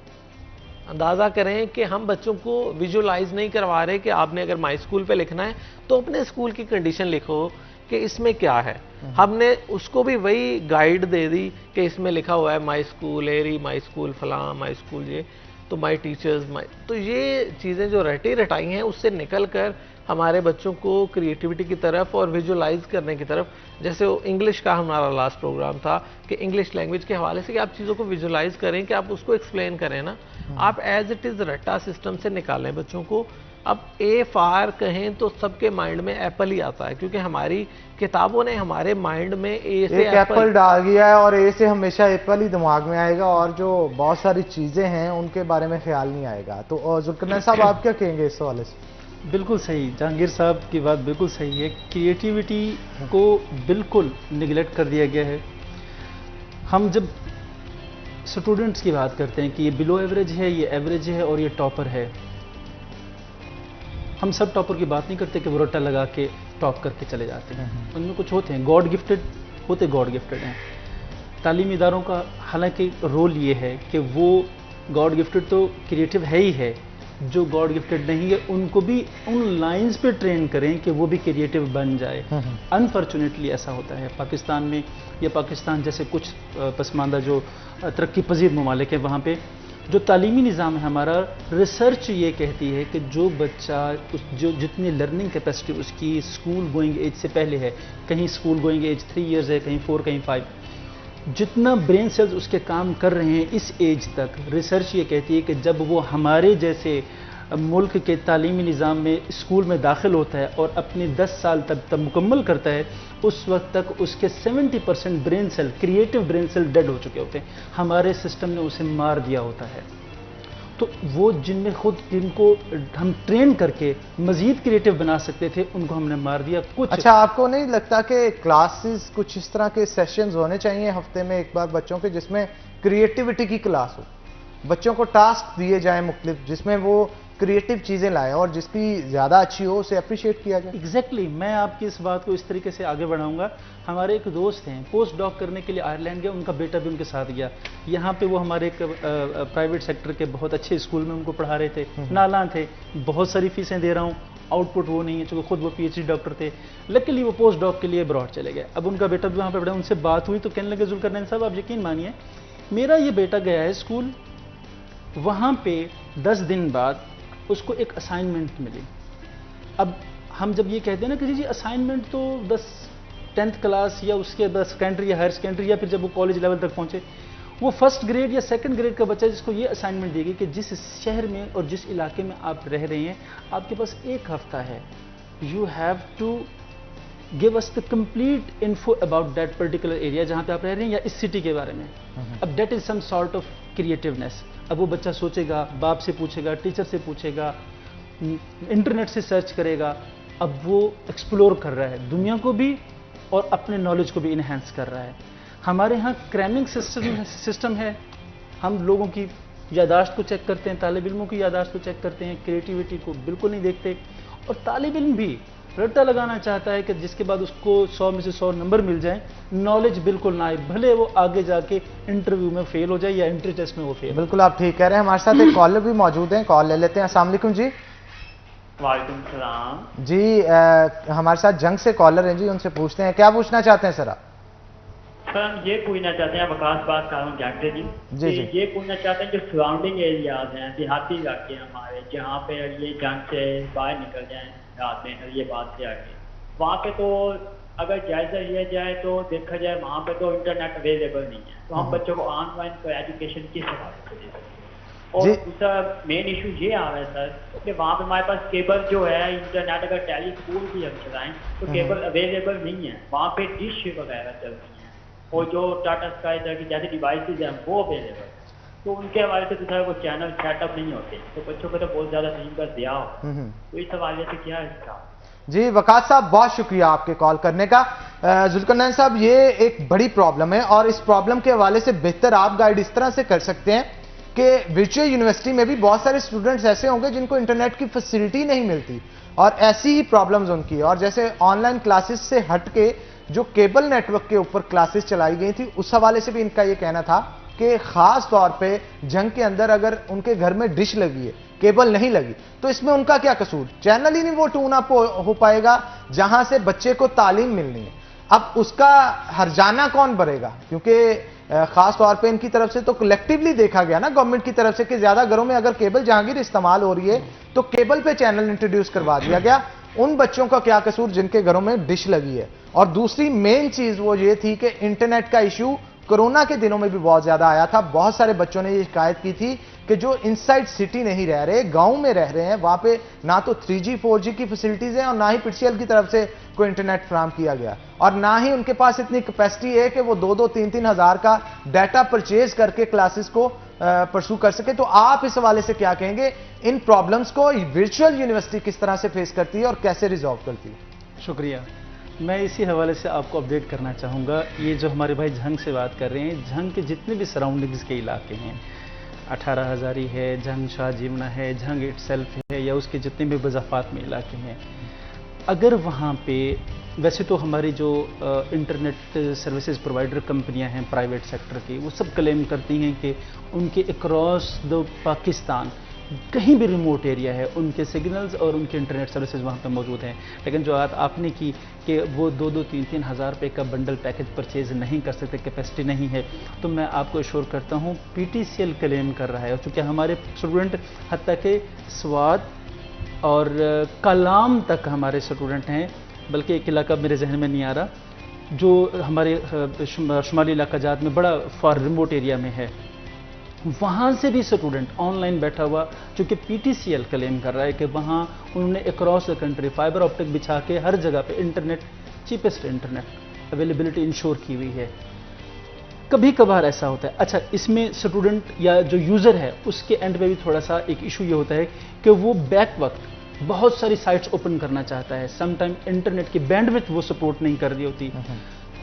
अंदाज़ा करें कि हम बच्चों को विजुलाइज नहीं करवा रहे कि आपने अगर माई स्कूल पे लिखना है तो अपने स्कूल की कंडीशन लिखो कि इसमें क्या है। हमने उसको भी वही गाइड दे दी कि इसमें लिखा हुआ है my school eri, my school फलां, माई स्कूल ये, तो माई टीचर्स, माई, तो ये चीज़ें जो रटी रटाई हैं उससे निकल कर हमारे बच्चों को क्रिएटिविटी की तरफ और विजुलाइज करने की तरफ, जैसे वो इंग्लिश का हमारा लास्ट प्रोग्राम था कि इंग्लिश लैंग्वेज के हवाले से कि आप चीज़ों को विजुलाइज करें, कि आप उसको एक्सप्लेन करें ना, आप एज इट इज़ रट्टा सिस्टम से निकालें बच्चों को। अब ए फार कहें तो सबके माइंड में एप्पल ही आता है, क्योंकि हमारी किताबों ने हमारे माइंड में ए से एप्पल डाल दिया है, और ए से हमेशा एप्पल ही दिमाग में आएगा और जो बहुत सारी चीज़ें हैं उनके बारे में ख्याल नहीं आएगा। तो जुल्करनैन साहब आप क्या कहेंगे इस हवाले से? बिल्कुल सही, जहांगीर साहब की बात बिल्कुल सही है। क्रिएटिविटी को बिल्कुल निगलेक्ट कर दिया गया है। हम जब स्टूडेंट्स की बात करते हैं कि ये बिलो एवरेज है, ये एवरेज है और ये टॉपर है, हम सब टॉपर की बात नहीं करते कि वो रट्टा लगा के टॉप करके चले जाते हैं। उनमें कुछ होते हैं गॉड गिफ्टेड, होते गॉड गिफ्टेड हैं। तालीमी इदारों का हालांकि रोल ये है कि वो गॉड गिफ्टेड तो क्रिएटिव है ही है, जो गॉड गिफ्टेड नहीं है उनको भी उन लाइंस पे ट्रेन करें कि वो भी क्रिएटिव बन जाए। अनफॉर्चुनेटली ऐसा होता है पाकिस्तान में, या पाकिस्तान जैसे कुछ पसमानदा जो तरक्की पजीर ममालिक है, वहाँ पे जो तालीमी निज़ाम है हमारा, रिसर्च ये कहती है कि जो बच्चा जो जितनी लर्निंग कैपेसिटी उसकी स्कूल गोइंग एज से पहले है, कहीं स्कूल गोइंग एज 3 इयर्स है, कहीं 4, कहीं 5, जितना ब्रेन सेल्स उसके काम कर रहे हैं इस एज तक, रिसर्च ये कहती है कि जब वो हमारे जैसे मुल्क के तालीमी निज़ाम में स्कूल में दाखिल होता है और अपने 10 साल तक मुकम्मल करता है, उस वक्त तक उसके 70% brain cell, creative brain cell dead हो चुके होते हैं। हमारे सिस्टम ने उसे मार दिया होता है। तो वो जिनमें खुद जिनको हम ट्रेन करके मजीद क्रिएटिव बना सकते थे, उनको हमने मार दिया। कुछ अच्छा, आपको नहीं लगता कि क्लासेस कुछ इस तरह के सेशंस होने चाहिए हफ्ते में एक बार बच्चों के, जिसमें क्रिएटिविटी की क्लास हो, बच्चों को टास्क दिए जाए मुख्तलिफ, जिसमें वो क्रिएटिव चीजें लाएं और जिसकी ज्यादा अच्छी हो उसे अप्रिशिएट किया जाए? एग्जैक्टली मैं आपकी इस बात को इस तरीके से आगे बढ़ाऊंगा। हमारे एक दोस्त हैं, पोस्ट डॉक करने के लिए आयरलैंड गया, उनका बेटा भी उनके साथ गया। यहाँ पे वो हमारे एक प्राइवेट सेक्टर के बहुत अच्छे स्कूल में उनको पढ़ा रहे थे, नाला थे, बहुत सारी फीसें दे रहा हूँ, आउटपुट वो नहीं है, चूँकि खुद वो PhD डॉक्टर थे। लकीली वो पोस्ट डॉक के लिए अब्रॉड चले गए। अब उनका बेटा भी वहाँ पर पढ़ा, उनसे बात हुई तो कहने लगे जुल्करनैन साहब आप यकीन मानिए, मेरा ये बेटा गया है स्कूल, वहाँ पे 10 दिन बाद उसको एक असाइनमेंट मिली। अब हम जब ये कहते हैं ना कि जी असाइनमेंट तो 10th क्लास या उसके बाद सेकेंडरी या हायर सेकेंडरी या फिर जब वो कॉलेज लेवल तक पहुंचे, वो 1st ग्रेड या 2nd ग्रेड का बच्चा जिसको ये असाइनमेंट दी गई कि जिस शहर में और जिस इलाके में आप रह रहे हैं, आपके पास 1 हफ्ता है, you have to give us the complete info about that particular area जहाँ पे आप रह रहे हैं या इस सिटी के बारे में। अब that is some sort of creativeness. अब वो बच्चा सोचेगा, बाप से पूछेगा, टीचर से पूछेगा, इंटरनेट से सर्च करेगा। अब वो एक्सप्लोर कर रहा है दुनिया को भी और अपने नॉलेज को भी इन्हेंस कर रहा है। हमारे यहाँ क्रैमिंग सिस्टम है, हम लोगों की यादाश्त को चेक करते हैं, तालिब इल्मों की यादाश्त को चेक करते हैं, क्रिएटिविटी को बिल्कुल नहीं देखते। और तालिब इल्म भी रट्टा लगाना चाहता है कि जिसके बाद उसको 100 में से 100 नंबर मिल जाए, नॉलेज बिल्कुल ना आए, भले वो आगे जाके इंटरव्यू में फेल हो जाए या एंट्री टेस्ट में वो फेल। बिल्कुल आप ठीक कह रहे हैं। हमारे साथ एक कॉलर भी मौजूद हैं, कॉल ले लेते हैं। अस्सलाम वालेकुम जी। वालेकुम सलाम जी, हमारे साथ जंग से कॉलर हैं जी, उनसे पूछते हैं, क्या पूछना चाहते हैं सर आप? सर हम ये पूछना चाहते हैं, वकास बात कर रहा हूँ जंग से जी। जी। ये पूछना चाहते हैं जो सराउंडिंग एरियाज हैं, देहाती इलाके हमारे, जहाँ पे ये जंग से बाहर निकल जाए रात में, ये बात से आगे, वहाँ पे तो अगर जायजा लिया जाए तो देखा जाए वहाँ पे तो इंटरनेट अवेलेबल नहीं है, तो हम बच्चों को ऑनलाइन को एजुकेशन किस हवाले से दे सकते हैं? और दूसरा मेन इशू ये आ रहा है सर कि वहाँ पे हमारे पास केबल जो है, इंटरनेट अगर टेली स्कूल भी हम चलाएं तो केबल अवेलेबल नहीं है, वहाँ पे डिश वगैरह चलती हैं और जो टाटा स्काई तरह की जैसे डिवाइसेज हैं वो अवेलेबल, तो उनके हवाले से तो सर वो चैनल सेटअप नहीं होते, तो बच्चों को तो बहुत ज़्यादा सही का दिया हो, तो इस हवाले से क्या है इसका? जी वकास साहब, बहुत शुक्रिया आपके कॉल करने का। जुल्करनैन साहब, ये एक बड़ी प्रॉब्लम है और इस प्रॉब्लम के हवाले से बेहतर आप गाइड इस तरह से कर सकते हैं कि वर्चुअल यूनिवर्सिटी में भी बहुत सारे स्टूडेंट्स ऐसे होंगे जिनको इंटरनेट की फैसिलिटी नहीं मिलती और ऐसी ही प्रॉब्लम्स उनकी, और जैसे ऑनलाइन क्लासेस से हटके जो केबल नेटवर्क के ऊपर क्लासेस चलाई गई थी, उस हवाले से भी इनका ये कहना था कि खास तौर पे जंग के अंदर अगर उनके घर में डिश लगी है, केबल नहीं लगी, तो इसमें उनका क्या कसूर? चैनल ही नहीं वो ट्यून अप हो पाएगा जहां से बच्चे को तालीम मिलनी है। अब उसका हर्जाना कौन भरेगा? क्योंकि खास तौर पे इनकी तरफ से तो कलेक्टिवली देखा गया ना गवर्नमेंट की तरफ से कि ज्यादा घरों में अगर केबल जहांगीर इस्तेमाल हो रही है तो केबल पे चैनल इंट्रोड्यूस करवा दिया गया। उन बच्चों का क्या कसूर जिनके घरों में डिश लगी है? और दूसरी मेन चीज वो ये थी कि इंटरनेट का इशू कोरोना के दिनों में भी बहुत ज्यादा आया था। बहुत सारे बच्चों ने ये शिकायत की थी कि जो इनसाइड सिटी नहीं रह रहे, गांव में रह रहे हैं, वहां पे ना तो 3G 4G की फैसिलिटीज हैं और ना ही PTCL की तरफ से कोई इंटरनेट फराहम किया गया, और ना ही उनके पास इतनी कैपेसिटी है कि वो 2-3 हज़ार का डाटा परचेज करके क्लासेस को परसू कर सके। तो आप इस हवाले से क्या कहेंगे? इन प्रॉब्लम्स को वर्चुअल यूनिवर्सिटी किस तरह से फेस करती है और कैसे रिजॉल्व करती है? शुक्रिया। मैं इसी हवाले से आपको अपडेट करना चाहूँगा। ये जो हमारे भाई झंग से बात कर रहे हैं, झंग के जितने भी सराउंडिंग्स के इलाके हैं, 18 हज़ारी है, झंग शाह जीवना है, झंग इटसेल्फ है, या उसके जितने भी बजाफात में इलाके हैं, अगर वहाँ पे वैसे तो हमारी जो इंटरनेट सर्विसेज प्रोवाइडर कंपनियां हैं प्राइवेट सेक्टर की, वो सब क्लेम करती हैं कि उनके अक्रॉस द पाकिस्तान कहीं भी रिमोट एरिया है उनके सिग्नल्स और उनके इंटरनेट सर्विसेज वहाँ पे मौजूद हैं। लेकिन जो बात आपने की कि वो 2-3 हज़ार रुपये का बंडल पैकेज परचेज नहीं कर सकते, कैपेसिटी नहीं है, तो मैं आपको एश्योर करता हूँ PTCL क्लेम कर रहा है। और चूँकि हमारे स्टूडेंट हत्ता के स्वाद और कलाम तक हमारे स्टूडेंट हैं, बल्कि एक इलाका मेरे जहन में नहीं आ रहा जो हमारे शुमाली इलाका जात में बड़ा फार रिमोट एरिया में है, वहाँ से भी स्टूडेंट ऑनलाइन बैठा हुआ, चूँकि PTCL क्लेम कर रहा है कि वहाँ उन्होंने across the country fibre optic बिछा के हर जगह पे internet, cheapest internet availability ensure की हुई है। कभी कभार ऐसा होता है, अच्छा इसमें स्टूडेंट या जो यूज़र है उसके एंड पे भी थोड़ा सा एक इशू ये होता है कि वो बैक वक्त बहुत सारी साइट्स ओपन करना चाहता है, समटाइम इंटरनेट की बैंडविड्थ वो सपोर्ट नहीं कर रही होती।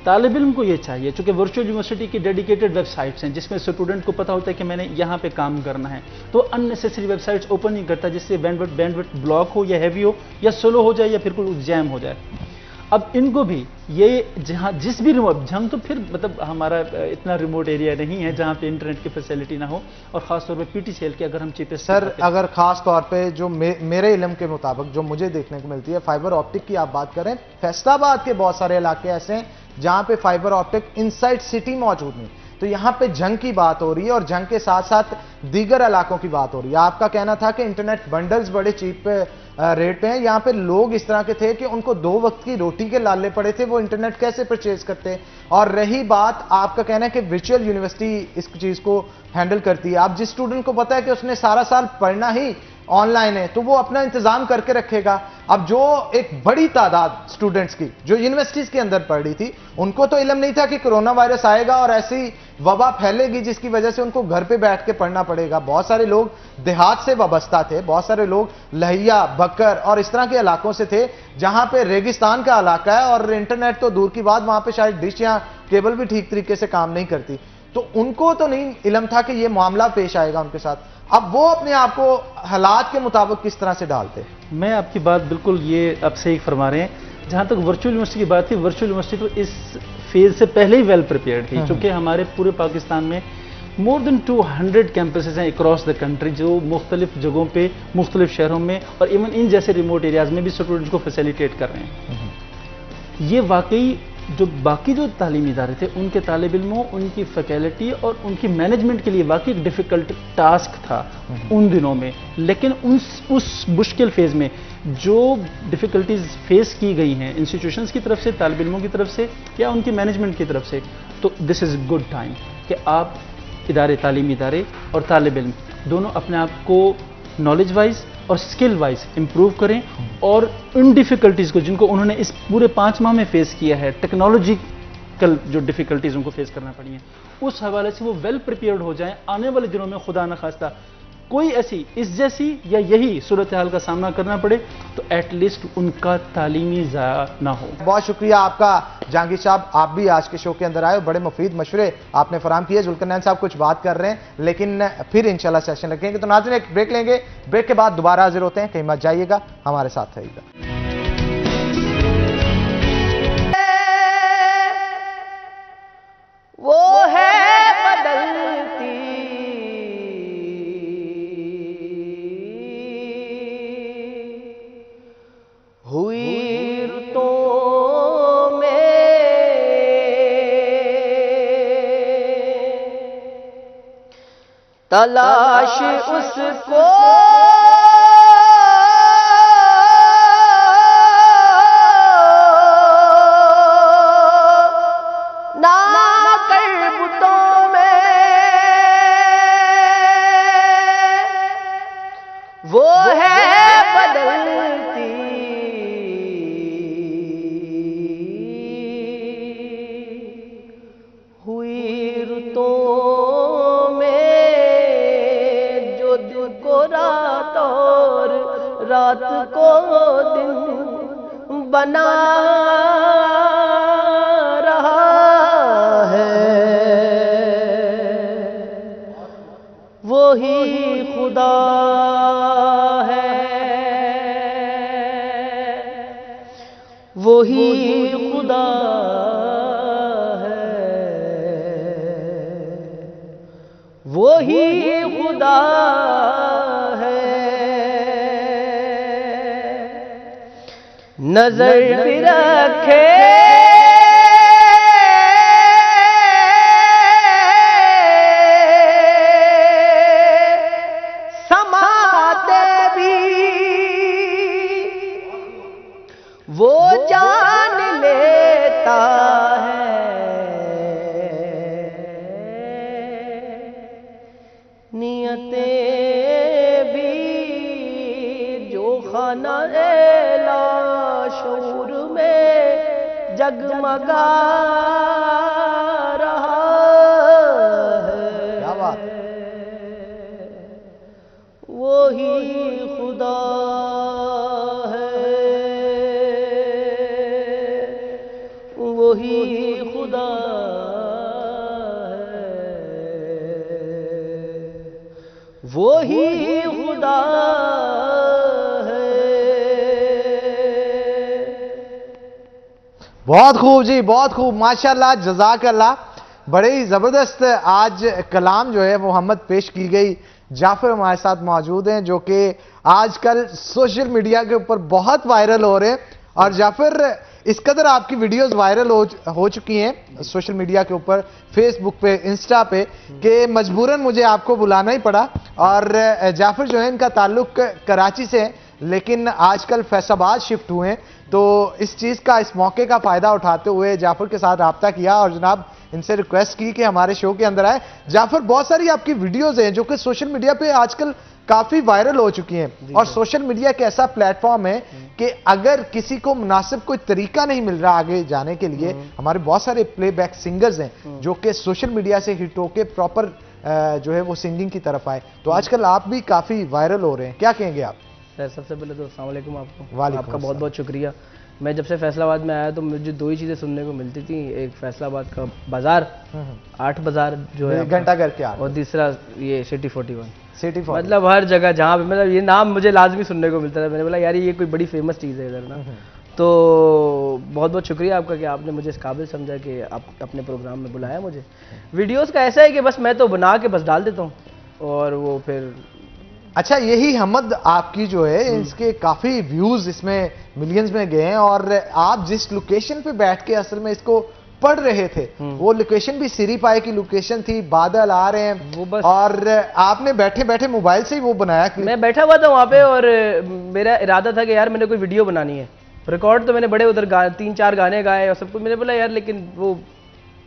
तालिब इल्म को ये चाहिए, चूंकि वर्चुअल यूनिवर्सिटी की डेडिकेटेड वेबसाइट्स हैं जिसमें स्टूडेंट को पता होता है कि मैंने यहाँ पे काम करना है, तो अननेसेसरी वेबसाइट्स ओपन नहीं करता जिससे बैंडविड्थ ब्लॉक हो या हैवी हो या स्लो हो जाए या फिर कोई जैम हो जाए। अब इनको भी ये जहाँ जिस भी रिमोट, जहाँ तो फिर मतलब हमारा इतना रिमोट एरिया नहीं है जहाँ पे इंटरनेट की फैसिलिटी ना हो, और खासतौर पे PTCL की अगर हम चीपेस्ट सर अगर खास तौर पे जो मेरे इल्म के मुताबिक जो मुझे देखने को मिलती है, फाइबर ऑप्टिक की आप बात करें, फैसलाबाद के बहुत सारे इलाके ऐसे हैं जहां पे फाइबर ऑप्टिक इनसाइड सिटी मौजूद नहीं, तो यहां पे जंग की बात हो रही है और जंग के साथ साथ दीगर इलाकों की बात हो रही है। आपका कहना था कि इंटरनेट बंडल्स बड़े चीप रेट पे हैं, यहां पे लोग इस तरह के थे कि उनको 2 वक्त की रोटी के लाले पड़े थे, वो इंटरनेट कैसे परचेज करते। और रही बात आपका कहना है कि वर्चुअल यूनिवर्सिटी इस चीज को हैंडल करती है, आप जिस स्टूडेंट को पता है कि उसने सारा साल पढ़ना ही ऑनलाइन है तो वो अपना इंतजाम करके रखेगा। अब जो एक बड़ी तादाद स्टूडेंट्स की जो यूनिवर्सिटीज के अंदर पढ़ रही थी, उनको तो इल्म नहीं था कि कोरोना वायरस आएगा और ऐसी वबा फैलेगी जिसकी वजह से उनको घर पे बैठ के पढ़ना पड़ेगा। बहुत सारे लोग देहात से वाबस्ता थे, बहुत सारे लोग लहिया, बकर और इस तरह के इलाकों से थे जहां पे रेगिस्तान का इलाका है और इंटरनेट तो दूर की बात, वहां पे शायद डिश या केबल भी ठीक तरीके से काम नहीं करती, तो उनको तो नहीं इल्म था कि यह मामला पेश आएगा उनके साथ। अब वो अपने आप को हालात के मुताबिक किस तरह से डालते? मैं आपकी बात बिल्कुल ये आप सही फरमा रहे हैं। जहाँ तक वर्चुअल यूनिवर्सिटी की बात थी, वर्चुअल यूनिवर्सिटी तो इस फेज से पहले ही वेल प्रिपेयर्ड थी, क्योंकि हमारे पूरे पाकिस्तान में मोर देन 200 कैंपसेस हैं अक्रॉस द कंट्री जो मुख्तलिफ जगहों पे, मुख्तलिफ शहरों में और इवन इन जैसे रिमोट एरियाज में भी स्टूडेंट्स को फैसिलिटेट कर रहे हैं। ये वाकई जो बाकी जो तालीमी इदारे थे उनके तालिब इल्मों, उनकी फैकल्टी और उनकी मैनेजमेंट के लिए वाकई एक डिफ़िकल्ट टास्क था उन दिनों में, लेकिन उस मुश्किल फेज़ में जो डिफ़िकल्टीज फेस की गई हैं इंस्टीट्यूशंस की तरफ से, तालिब इल्मों की तरफ से या उनकी मैनेजमेंट की तरफ से, तो दिस इज़ गुड टाइम कि आप इदारे, तालीमी इदारे और तालिब इल्म दोनों अपने आप को नॉलेज वाइज और स्किल वाइज इंप्रूव करें और उन डिफ़िकल्टीज़ को जिनको उन्होंने इस पूरे 5 माह में फेस किया है, टेक्नोलॉजिकल जो डिफ़िकल्टीज़ उनको फेस करना पड़ी हैं, उस हवाले से वो वेल प्रिपेयर्ड हो जाएं। आने वाले दिनों में खुदा न खास्ता कोई ऐसी इस जैसी या यही सूरत हाल का सामना करना पड़े तो एटलीस्ट उनका तालीमी ज़ाया ना हो। बहुत शुक्रिया आपका जहांगीर साहब, आप भी आज के शो के अंदर आए, बड़े मुफीद मशवरे आपने फराम किए। जुल्करनैन साहब कुछ बात कर रहे हैं लेकिन फिर इंशाल्लाह सेशन रखेंगे, तो नाज़रीन एक ब्रेक लेंगे, ब्रेक के बाद दोबारा हाजिर होते हैं, कहीं मत जाइएगा, हमारे साथ रहिएगा। वो है बदलती हुई रुतों में तलाश उसको वो है बदलती हुई रुतों में, जो दिन को रात और रात को दिन बना रहा है, वो ही खुदा वही खुदा है, वही खुदा है, नजर भी रखे समाते भी, वो जान लेता है नियतें भी, जो खाना शूर में जगमगा रहा है। क्या बात, वही खुदा है, वही खुदा है, वही खुदा है। बहुत खूब जी, बहुत खूब, माशाल्लाह, जज़ाकल्लाह। बड़े ही ज़बरदस्त आज कलाम जो है वो हमद पेश की गई। जाफर हमारे साथ मौजूद हैं जो कि आजकल सोशल मीडिया के ऊपर बहुत वायरल हो रहे हैं। और जाफर, इस कदर आपकी वीडियोस वायरल हो चुकी हैं सोशल मीडिया के ऊपर, फेसबुक पे, इंस्टा पे, कि मजबूरन मुझे आपको बुलाना ही पड़ा। और जाफर जो है इनका ताल्लुक कराची से है, लेकिन आजकल फैसलाबाद शिफ्ट हुए हैं। तो इस चीज़ का, इस मौके का फ़ायदा उठाते हुए जाफर के साथ रब्ता किया और जनाब इनसे रिक्वेस्ट की कि हमारे शो के अंदर आए। जाफर, बहुत सारी आपकी वीडियोस हैं जो कि सोशल मीडिया पे आजकल काफ़ी वायरल हो चुकी हैं। और सोशल मीडिया एक ऐसा प्लेटफॉर्म है कि अगर किसी को मुनासिब कोई तरीका नहीं मिल रहा आगे जाने के लिए, हमारे बहुत सारे प्लेबैक सिंगर्स हैं जो कि सोशल मीडिया से हिट होके प्रॉपर जो है वो सिंगिंग की तरफ आए। तो आजकल आप भी काफ़ी वायरल हो रहे हैं, क्या कहेंगे आप? सर, सबसे पहले तो अस्सलाम वालेकुम आपको। वालेकुम आपका बहुत बहुत शुक्रिया। मैं जब से फैसलाबाद में आया तो मुझे दो ही चीज़ें सुनने को मिलती थी, एक फैसलाबाद का बाजार, 8 बाजार जो है घंटा घर के, और दूसरा ये सिटी 41। सिटी मतलब हर जगह जहाँ पे, मतलब ये नाम मुझे लाजमी सुनने को मिलता था। मैंने बोला यार ये कोई बड़ी फेमस चीज़ है इधर ना। तो बहुत बहुत शुक्रिया आपका कि आपने मुझे इस काबिल समझा कि आप अपने प्रोग्राम में बुलाया मुझे। वीडियोस का ऐसा है कि बस मैं तो बना के बस डाल देता हूँ और वो फिर। अच्छा, यही हमद आपकी जो है इसके काफी व्यूज इसमें मिलियंस में गए हैं। और आप जिस लोकेशन पे बैठ के असल में इसको पढ़ रहे थे, वो लोकेशन भी सिरी पाए की लोकेशन थी, बादल आ रहे हैं वो बस, और आपने बैठे बैठे मोबाइल से ही वो बनाया। मैं बैठा हुआ था वहाँ पे और मेरा इरादा था कि यार मैंने कोई वीडियो बनानी है। रिकॉर्ड तो मैंने बड़े उधर 3-4 गाने गाए और सब कुछ। मैंने बोला यार लेकिन वो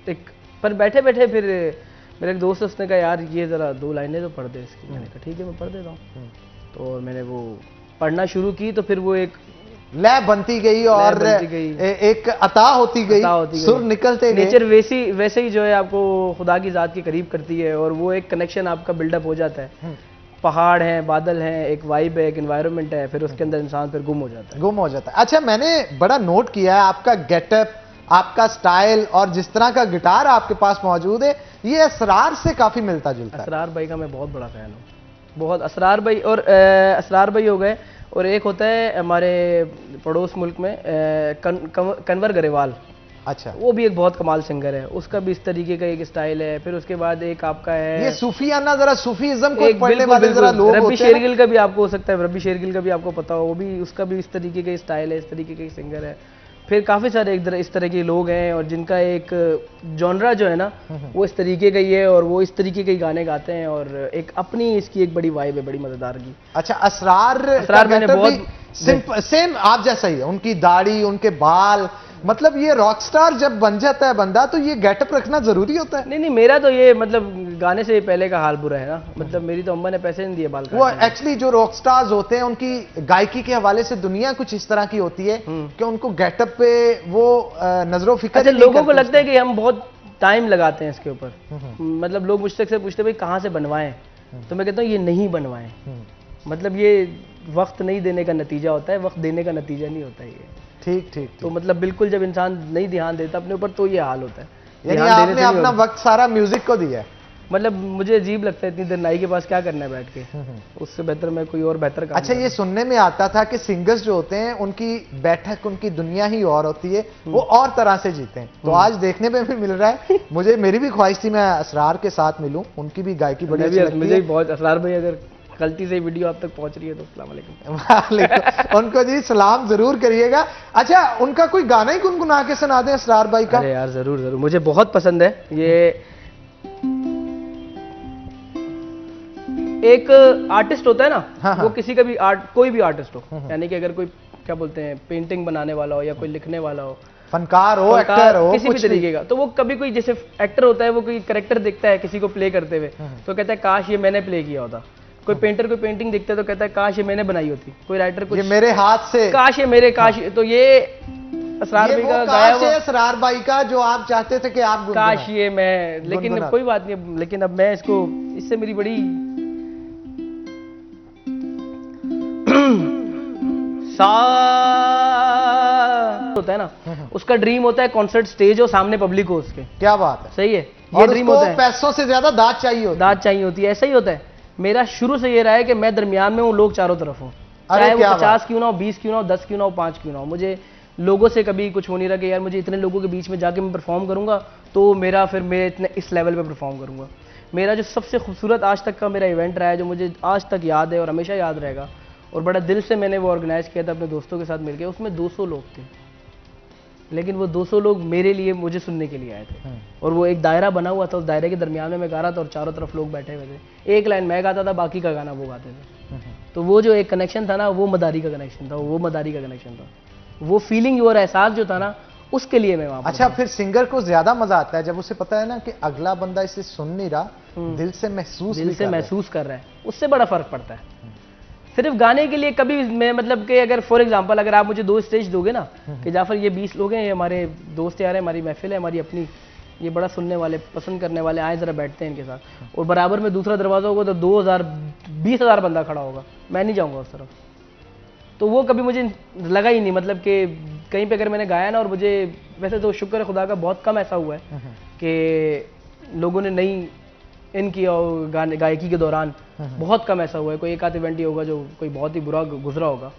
एक, पर बैठे बैठे फिर मेरे एक दोस्त उसने कहा यार ये ज़रा 2 लाइनें तो पढ़ दे इसकी। मैंने कहा ठीक है मैं पढ़ देता हूँ। तो मैंने वो पढ़ना शुरू की तो फिर वो एक लय बनती गई और एक अता होती गई, सुर निकलते गए। नेचर वैसे ही जो है आपको खुदा की ज़ात के करीब करती है और वो एक कनेक्शन आपका बिल्डअप हो जाता है। पहाड़ हैं, बादल हैं, एक वाइब है, एक एनवायरनमेंट है, फिर उसके अंदर इंसान फिर गुम हो जाता है। अच्छा, मैंने बड़ा नोट किया है आपका गेटअप, आपका स्टाइल और जिस तरह का गिटार आपके पास मौजूद है, ये असरार से काफी मिलता जुलता है। असरार भाई का मैं बहुत बड़ा फैन हूँ, बहुत। असरार भाई और असरार भाई हो गए, और एक होता है हमारे पड़ोस मुल्क में कन्वर गरेवाल। अच्छा, वो भी एक बहुत कमाल सिंगर है, उसका भी इस तरीके का एक स्टाइल है। फिर उसके बाद एक आपका है ये सूफियाना, जरा सूफीज़्म को पढ़ने वाले जरा लोग रब्बी शेरगिल का भी आपको हो सकता है, रब्बी शेरगिल का भी आपको पता हो, वो भी उसका भी इस तरीके का स्टाइल है, इस तरीके का सिंगर है। फिर काफ़ी सारे इस तरह के लोग हैं और जिनका एक जॉनरा जो है ना वो इस तरीके का ही है और वो इस तरीके के ही गाने गाते हैं और एक अपनी इसकी एक बड़ी वाइब है, बड़ी मजेदार की। अच्छा, असरार मैंने बहुत सेम आप जैसा ही है, उनकी दाढ़ी, उनके बाल, मतलब ये रॉकस्टार जब बन जाता है बंदा तो ये गेटअप रखना जरूरी होता है। नहीं, मेरा तो ये मतलब गाने से पहले का हाल बुरा है ना, मतलब मेरी तो अम्मा ने पैसे नहीं दिए बाल वो एक्चुअली जो रॉकस्टार्स होते हैं उनकी गायकी के हवाले से दुनिया कुछ इस तरह की होती है कि उनको गेटअप पे वो नजरों फिक्र। अच्छा, लोगों को लगता है कि हम बहुत टाइम लगाते हैं इसके ऊपर, मतलब लोग मुझसे अक्सर पूछते भाई कहाँ से बनवाएं, तो मैं कहता हूँ ये नहीं बनवाएं, मतलब ये वक्त नहीं देने का नतीजा होता है, वक्त देने का नतीजा नहीं होता ये। ठीक। तो मतलब बिल्कुल जब इंसान नहीं ध्यान देता अपने ऊपर तो ये हाल होता है। यानी आपने अपना वक्त सारा म्यूजिक को दिया है। मतलब मुझे अजीब लगता है इतनी देर नाई के पास क्या करना है बैठ के, उससे बेहतर मैं कोई और बेहतर काम अच्छा, ये सुनने में आता था कि सिंगर्स जो होते हैं उनकी बैठक, उनकी दुनिया ही और होती है, वो और तरह से जीते हैं। तो आज देखने में भी मिल रहा है। मुझे मेरी भी ख्वाहिश थी मैं असरार के साथ मिलूं, उनकी भी गायकी बड़ी अच्छी लगती मुझे है। भी बहुत, असरार भाई अगर गलती से वीडियो आप तक पहुंच रही है तो अस्सलाम वालेकुम। वालेकुम। उनको जी सलाम जरूर करिएगा। अच्छा, उनका कोई गाना ही गुनगुना के सुना दें असरार भाई का। अरे यार जरूर जरूर, मुझे बहुत पसंद है ये। एक आर्टिस्ट होता है ना, हाँ, वो किसी का भी कोई भी आर्टिस्ट हो, यानी कि अगर कोई क्या बोलते हैं पेंटिंग बनाने वाला हो या कोई लिखने वाला हो, फनकार हो, एक्टर हो, किसी भी कुछ तरीके का, तो वो कभी कोई जैसे एक्टर होता है वो कोई कैरेक्टर देखता है किसी को प्ले करते हुए तो कहता है काश ये मैंने प्ले किया होता। कोई पेंटर कोई पेंटिंग देखता है तो कहता है काश ये मैंने बनाई होती। कोई राइटर कुछ ये मेरे हाथ से, काश ये मेरे काश, तो ये असरार ये भाई वो का गाया काश है हुआ असरार भाई का जो आप चाहते थे कि आप गुनगुनाएं। काश ये मैं, लेकिन गुनगुना। कोई बात नहीं, लेकिन अब मैं इसको, इससे मेरी बड़ी सा होता है ना, उसका ड्रीम होता है कॉन्सर्ट स्टेज हो, सामने पब्लिक हो उसके। क्या बात है। सही है, ये और ड्रीम उसको होता है। पैसों से ज्यादा दाद चाहिए होती है। दाद चाहिए होती है, ऐसा ही होता है। मेरा शुरू से ये रहा है कि मैं दरमियान में हूँ, लोग चारों तरफ हो, अरे चाहे वो क्या 50 क्यों ना हो, 20 क्यों ना हो, 10 क्यों ना हो, 5 क्यों ना हो। मुझे लोगों से कभी कुछ हो नहीं रहा कि यार मुझे इतने लोगों के बीच में जाके मैं परफॉर्म करूंगा तो मेरा फिर मैं इतने इस लेवल पे परफॉर्म करूंगा। मेरा जो सबसे खूबसूरत आज तक का मेरा इवेंट रहा है, जो मुझे आज तक याद है और हमेशा याद रहेगा, और बड़ा दिल से मैंने वो ऑर्गेनाइज किया था अपने दोस्तों के साथ मिलकर, उसमें 200 लोग थे, लेकिन वो 200 लोग मेरे लिए, मुझे सुनने के लिए आए थे। और वो एक दायरा बना हुआ था, उस दायरे के दरमियान में मैं गा रहा था और चारों तरफ लोग बैठे हुए थे। एक लाइन मैं गाता था, बाकी का गाना वो गाते थे। तो वो जो एक कनेक्शन था ना, वो मदारी का कनेक्शन था, वो मदारी का कनेक्शन था, वो फीलिंग और एहसास जो था ना, उसके लिए मैं वहां पर अच्छा, फिर सिंगर को ज्यादा मजा आता है जब उसे पता है ना कि अगला बंदा इसे सुन नहीं रहा, दिल से महसूस दिल भी से कर रहा है। महसूस कर रहा है, उससे बड़ा फर्क पड़ता है। सिर्फ गाने के लिए कभी मैं, मतलब कि अगर फॉर एग्जांपल अगर आप मुझे 2 स्टेज दोगे ना कि जाफर ये 20 लोग हैं, ये हमारे दोस्त यार हैं, हमारी महफिल है, हमारी अपनी, ये बड़ा सुनने वाले, पसंद करने वाले, आए जरा बैठते हैं इनके साथ, और बराबर में दूसरा दरवाजा होगा तो 2000 20,000 बंदा खड़ा होगा, मैं नहीं जाऊंगा उस तरफ। तो वो कभी मुझे लगा ही नहीं, मतलब कि कहीं पे अगर मैंने गाया ना, और मुझे वैसे तो शुक्र है खुदा का बहुत कम ऐसा हुआ है कि लोगों ने नहीं इन किया हो गाने गायकी के दौरान, बहुत कम ऐसा हुआ है। कोई एक आध इवेंट ही होगा जो कोई बहुत ही बुरा गुजरा होगा,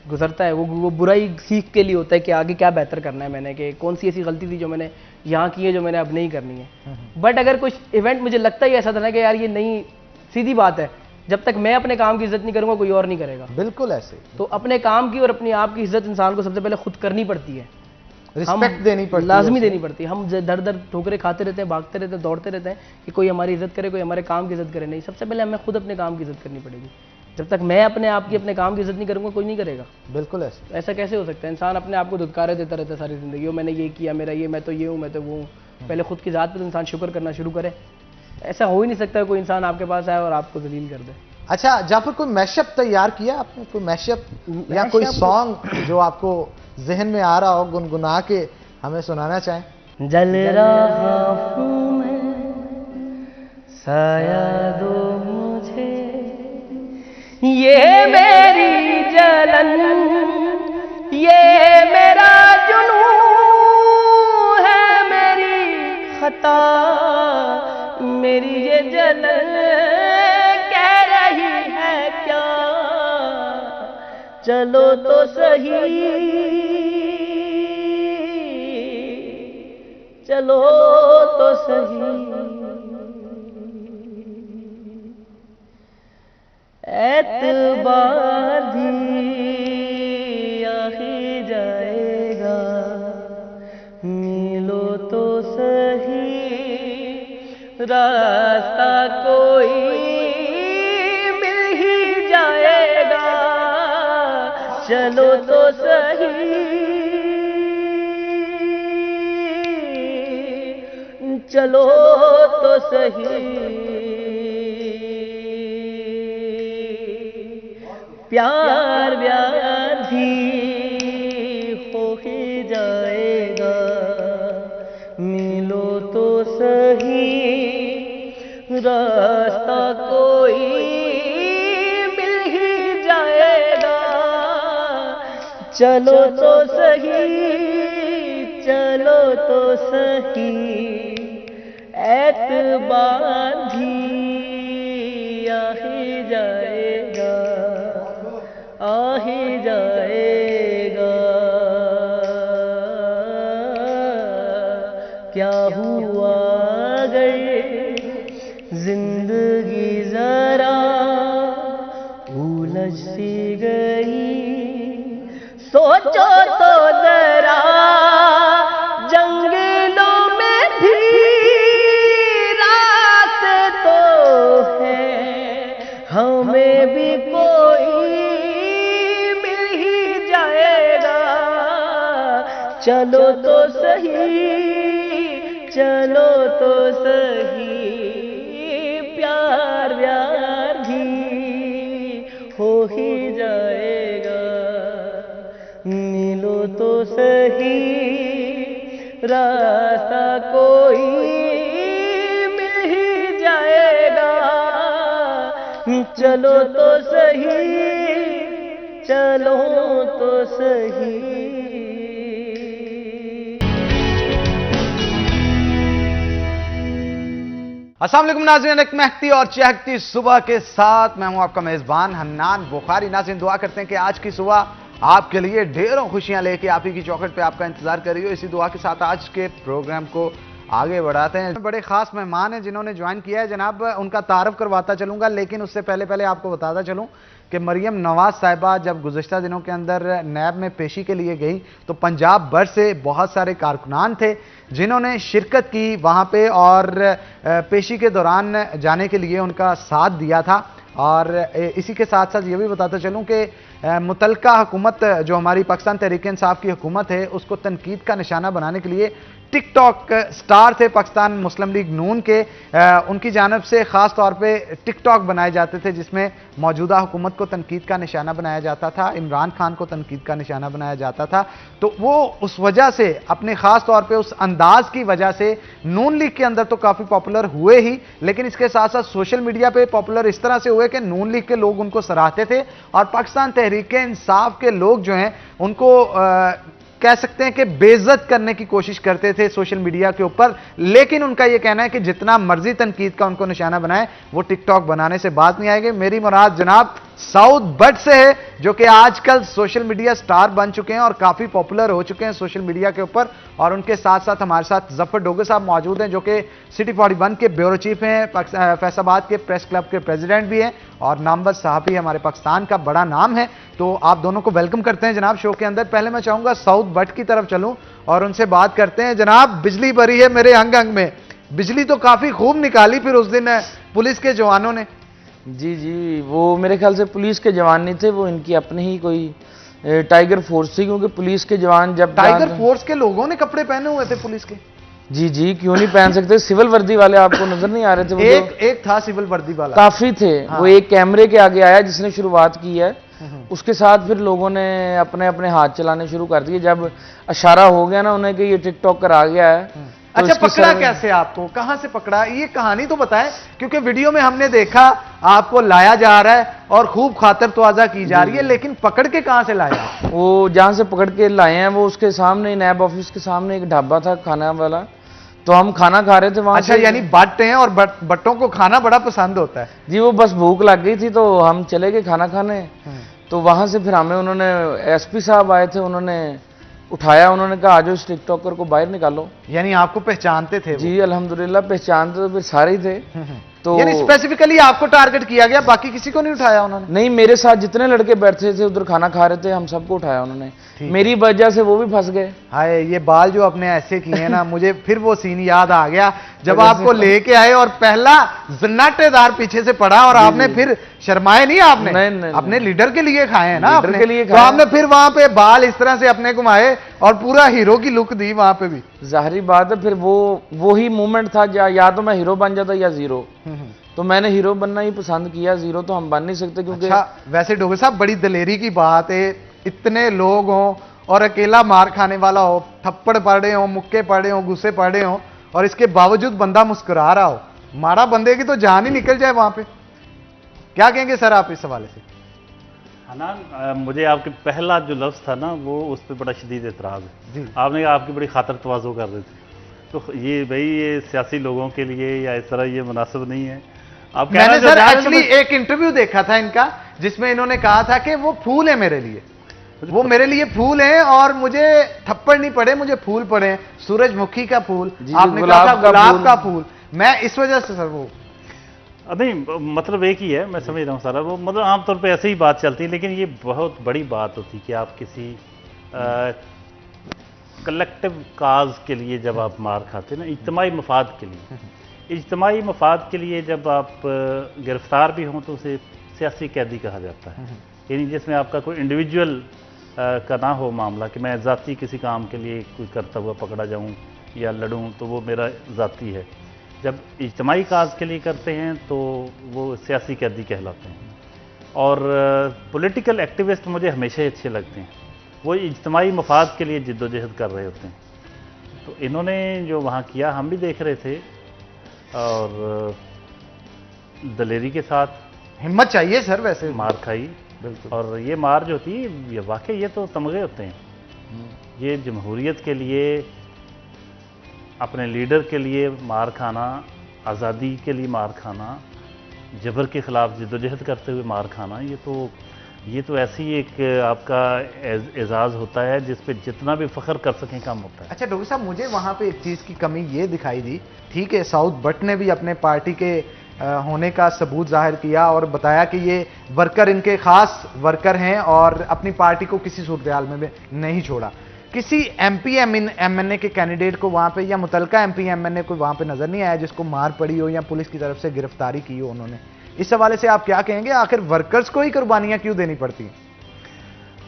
गुजरता है, वो बुराई सीख के लिए होता है कि आगे क्या बेहतर करना है, मैंने कि कौन सी ऐसी गलती थी जो मैंने यहाँ की है जो मैंने अब नहीं करनी है। बट अगर कुछ इवेंट मुझे लगता ही ऐसा था ना कि यार ये नहीं, सीधी बात है, जब तक मैं अपने काम की इज्जत नहीं करूंगा कोई और नहीं करेगा। बिल्कुल ऐसे तो अपने काम की और अपनी आप की इज्जत इंसान को सबसे पहले खुद करनी पड़ती है, रिस्पेक्ट देनी पड़ती है, लाजमी देनी पड़ती है। हम दर दर ठोकरे खाते रहते हैं, भागते रहते हैं, दौड़ते रहते हैं कि कोई हमारी इज्जत करे, कोई हमारे काम की इज्जत करे, नहीं, सबसे पहले हमें खुद अपने काम की इज्जत करनी पड़ेगी। जब तक मैं अपने आप की, अपने काम की इज्जत नहीं करूंगा, कोई नहीं करेगा। बिल्कुल ऐसे। ऐसा कैसे हो सकता है? इंसान अपने आप को धुतकारे देता रहता है सारी जिंदगी, ओ मैंने ये किया, मेरा ये, मैं तो ये हूँ, मैं तो वो हूँ। पहले खुद की जात पे तो इंसान शुक्र करना शुरू करे। ऐसा हो ही नहीं सकता कोई इंसान आपके पास आए और आपको जलील कर दे। अच्छा, जाफर कोई मैशअप तैयार किया आपने, कोई मैशअप या कोई सॉन्ग जो आपको जहन में आ रहा हो, गुनगुना के हमें सुनाना चाहें? जल रहा हूँ मैं, साया दो मुझे, ये मेरी जलन, ये मेरा जुनून है, मेरी खता, मेरी ये जलन कह रही है क्या, चलो तो सही, चलो तो सही, एतबार भी आ ही जाएगा, मिलो तो सही, रास्ता कोई मिल ही जाएगा, चलो तो सही, चलो तो सही, प्यार व्यार भी हो ही जाएगा, मिलो तो सही, रास्ता कोई मिल ही जाएगा, चलो तो सही, चलो तो सही, एतबार भी आ ही जाएगा, आ ही जाएगा। क्या हुआ अगर जिंदगी जरा उलझ सी गई, सोचो तो जरा जंगलों में भी रास्ते तो है, हमें भी कोई मिल ही जाएगा। चलो तो सही, चलो तो सही, प्यार व्यार भी हो ही जाएगा। मिलो तो सही, रास्ता कोई मिल ही जाएगा। चलो तो सही, चलो तो सही। अस्सलाम वालेकुम नाज़रीन, एक महकती और चहकती सुबह के साथ मैं हूं आपका मेजबान हन्नान बुखारी। नाज़रीन, दुआ करते हैं कि आज की सुबह आपके लिए ढेरों खुशियां लेके आप ही की चौखट पे आपका इंतजार कर रही हो। इसी दुआ के साथ आज के प्रोग्राम को आगे बढ़ाते हैं। बड़े खास मेहमान हैं जिन्होंने ज्वाइन किया है, जनाब उनका तारफ करवाता चलूंगा, लेकिन उससे पहले आपको बताता चलूं कि मरियम नवाज साहिबा जब गुज़श्ता दिनों के अंदर नैब में पेशी के लिए गई तो पंजाब भर से बहुत सारे कारकुनान थे जिन्होंने शिरकत की वहाँ पे और पेशी के दौरान जाने के लिए उनका साथ दिया था। और इसी के साथ साथ ये भी बताता चलूँ कि मुतलका हुकूमत जो हमारी पाकिस्तान तहरीक इंसाफ की हुकूमत है उसको तनकीद का निशाना बनाने के लिए टिकटॉक स्टार थे पाकिस्तान मुस्लिम लीग नून के, उनकी जानिब से ख़ास तौर पे टिकटॉक बनाए जाते थे जिसमें मौजूदा हुकूमत को तनकीद का निशाना बनाया जाता था, इमरान खान को तनकीद का निशाना बनाया जाता था। तो वो उस वजह से अपने ख़ास तौर पे उस अंदाज की वजह से नून लीग के अंदर तो काफ़ी पॉपुलर हुए ही, लेकिन इसके साथ साथ सोशल मीडिया पर पॉपुलर इस तरह से हुए कि नून लीग के लोग उनको सराहते थे और पाकिस्तान तहरीक इंसाफ के लोग जो हैं उनको कह सकते हैं कि बेइज्जत करने की कोशिश करते थे सोशल मीडिया के ऊपर। लेकिन उनका यह कहना है कि जितना मर्जी तनकीद का उनको निशाना बनाए वो टिकटॉक बनाने से बात नहीं आएगी। मेरी मुराद जनाब साउथ बट से है जो कि आजकल सोशल मीडिया स्टार बन चुके हैं और काफी पॉपुलर हो चुके हैं सोशल मीडिया के ऊपर। और उनके साथ साथ हमारे साथ जफर डोगे साहब मौजूद हैं जो कि सिटी 41 के ब्यूरो चीफ हैं, फैसलाबाद के प्रेस क्लब के प्रेसिडेंट भी हैं और नामवर सहाफ़ी हमारे पाकिस्तान का बड़ा नाम है। तो आप दोनों को वेलकम करते हैं जनाब शो के अंदर। पहले मैं चाहूंगा साउथ बट की तरफ चलूं और उनसे बात करते हैं। जनाब, बिजली भरी है मेरे अंग अंग में, बिजली तो काफी खूब निकाली फिर उस दिन पुलिस के जवानों ने। जी, वो मेरे ख्याल से पुलिस के जवान नहीं थे, वो इनकी अपनी ही कोई टाइगर फोर्स थी, क्योंकि पुलिस के जवान जब टाइगर फोर्स के लोगों ने कपड़े पहने हुए थे पुलिस के। जी, क्यों नहीं पहन सकते? सिविल वर्दी वाले आपको नजर नहीं आ रहे थे? वो एक था सिविल वर्दी वाला, काफी थे। हाँ। वो एक कैमरे के आगे आया जिसने शुरुआत की है, उसके साथ फिर लोगों ने अपने अपने हाथ चलाने शुरू कर दिए जब इशारा हो गया ना उन्हें कि ये टिकटॉकर आ गया है। तो अच्छा, पकड़ा कैसे आपको, कहां से पकड़ा, ये कहानी तो बताएं, क्योंकि वीडियो में हमने देखा आपको लाया जा रहा है और खूब खातर तवाजा की जा रही है, लेकिन पकड़ के कहां से लाया? वो जहां से पकड़ के लाए हैं वो उसके सामने नैब ऑफिस के सामने एक ढाबा था खाना वाला, तो हम खाना खा रहे थे वहां। अच्छा, यानी बट हैं और बट्टों को खाना बड़ा पसंद होता है। जी, वो बस भूख लग गई थी तो हम चले गए खाना खाने। तो वहां से फिर हमें उन्होंने, एसपी साहब आए थे, उन्होंने उठाया, उन्होंने कहा आज उस टिकटॉकर को बाहर निकालो। यानी आपको पहचानते थे? जी अल्हम्दुलिल्लाह पहचानते तो फिर सारे ही थे। तो यानी स्पेसिफिकली आपको टारगेट किया गया, बाकी किसी को नहीं उठाया उन्होंने? नहीं, मेरे साथ जितने लड़के बैठे थे उधर खाना खा रहे थे हम सबको उठाया उन्होंने, मेरी वजह से वो भी फंस गए। हाय, ये बाल जो आपने ऐसे किए हैं ना, मुझे फिर वो सीन याद आ गया जब आपको लेके आए और पहला जन्नाटेदार पीछे से पड़ा और आपने फिर शर्माए नहीं, आपने नहीं, अपने लीडर के लिए खाए हैं ना, लीडर के लिए तो आपने फिर वहां पे बाल इस तरह से अपने घुमाए और पूरा हीरो की लुक दी वहां पे भी। जाहिर बात है, फिर वो ही मूवमेंट था, या तो मैं हीरो बन जाता या जीरो। तो मैंने हीरो बनना ही पसंद किया, जीरो तो हम बन नहीं सकते क्योंकि। अच्छा, वैसे डोगे साहब बड़ी दलेरी की बात है, इतने लोग हों और अकेला मार खाने वाला हो, थप्पड़ पड़े हो, मुक्के पड़े हो, गुस्से पड़े हो और इसके बावजूद बंदा मुस्कुरा रहा हो, मारा बंदे की तो जान ही निकल जाए वहां पे। क्या कहेंगे सर आप इस हवाले से? हनान, मुझे आपके पहला जो लफ्ज था ना वो उस पर बड़ा शदीद एतराज है जी। आपने कहा आपकी बड़ी खातर तवाज़ो कर रहे थे, तो ये भाई ये सियासी लोगों के लिए या इस तरह ये मुनासिब नहीं है। आप मैंने सर एक्चुअली एक इंटरव्यू देखा था इनका जिसमें इन्होंने कहा था कि वो फूल है मेरे लिए, वो मेरे लिए फूल हैं और मुझे थप्पड़ नहीं पड़े, मुझे फूल पड़े हैं, सूरजमुखी का फूल, आपने कहा था गुलाब का फूल, मैं इस वजह से सर वो नहीं, मतलब एक ही है, मैं समझ रहा हूँ सारा, वो मतलब आमतौर पे ऐसे ही बात चलती है, लेकिन ये बहुत बड़ी बात होती है कि आप किसी कलेक्टिव काज के लिए जब आप मार खाते हैं ना, इज्तिमाई मफाद के लिए, इज्तिमाई मफाद के लिए जब आप गिरफ्तार भी हों तो उसे सियासी कैदी कहा जाता है, यानी जिसमें आपका कोई इंडिविजुअल का ना हो मामला कि मैं ज़ाती किसी काम के लिए कोई करता हुआ पकड़ा जाऊं या लड़ूं तो वो मेरा ज़ाती है। जब इज्तिमाई काज के लिए करते हैं तो वो सियासी कैदी कहलाते हैं। और पॉलिटिकल एक्टिविस्ट मुझे हमेशा ही अच्छे लगते हैं, वो इज्तिमाई मफाद के लिए जिद्दोजहद कर रहे होते हैं। तो इन्होंने जो वहाँ किया हम भी देख रहे थे और दलेरी के साथ, हिम्मत चाहिए सर वैसे, मार खाई। और ये मार जो थी ये वाकई ये तो तमगे होते हैं, ये जमहूरियत के लिए, अपने लीडर के लिए मार खाना, आज़ादी के लिए मार खाना, जबर के ख़िलाफ़ जिद्दोजहद करते हुए मार खाना, ये तो ऐसी एक आपका एजाज़ होता है जिस पे जितना भी फ़ख्र कर सकें कम होता है। अच्छा डॉक्टर साहब, मुझे वहाँ पे एक चीज़ की कमी ये दिखाई दी, ठीक है साउथ बट ने भी अपने पार्टी के होने का सबूत जाहिर किया और बताया कि ये वर्कर इनके खास वर्कर हैं और अपनी पार्टी को किसी सूरत में नहीं छोड़ा। किसी एमपी एमएनए के कैंडिडेट को वहां पे या मुतलका एमपी एमएनए को वहां पे नजर नहीं आया जिसको मार पड़ी हो या पुलिस की तरफ से गिरफ्तारी की हो उन्होंने। इस हवाले से आप क्या कहेंगे, आखिर वर्कर्स को ही कुर्बानियां क्यों देनी पड़ती हैं?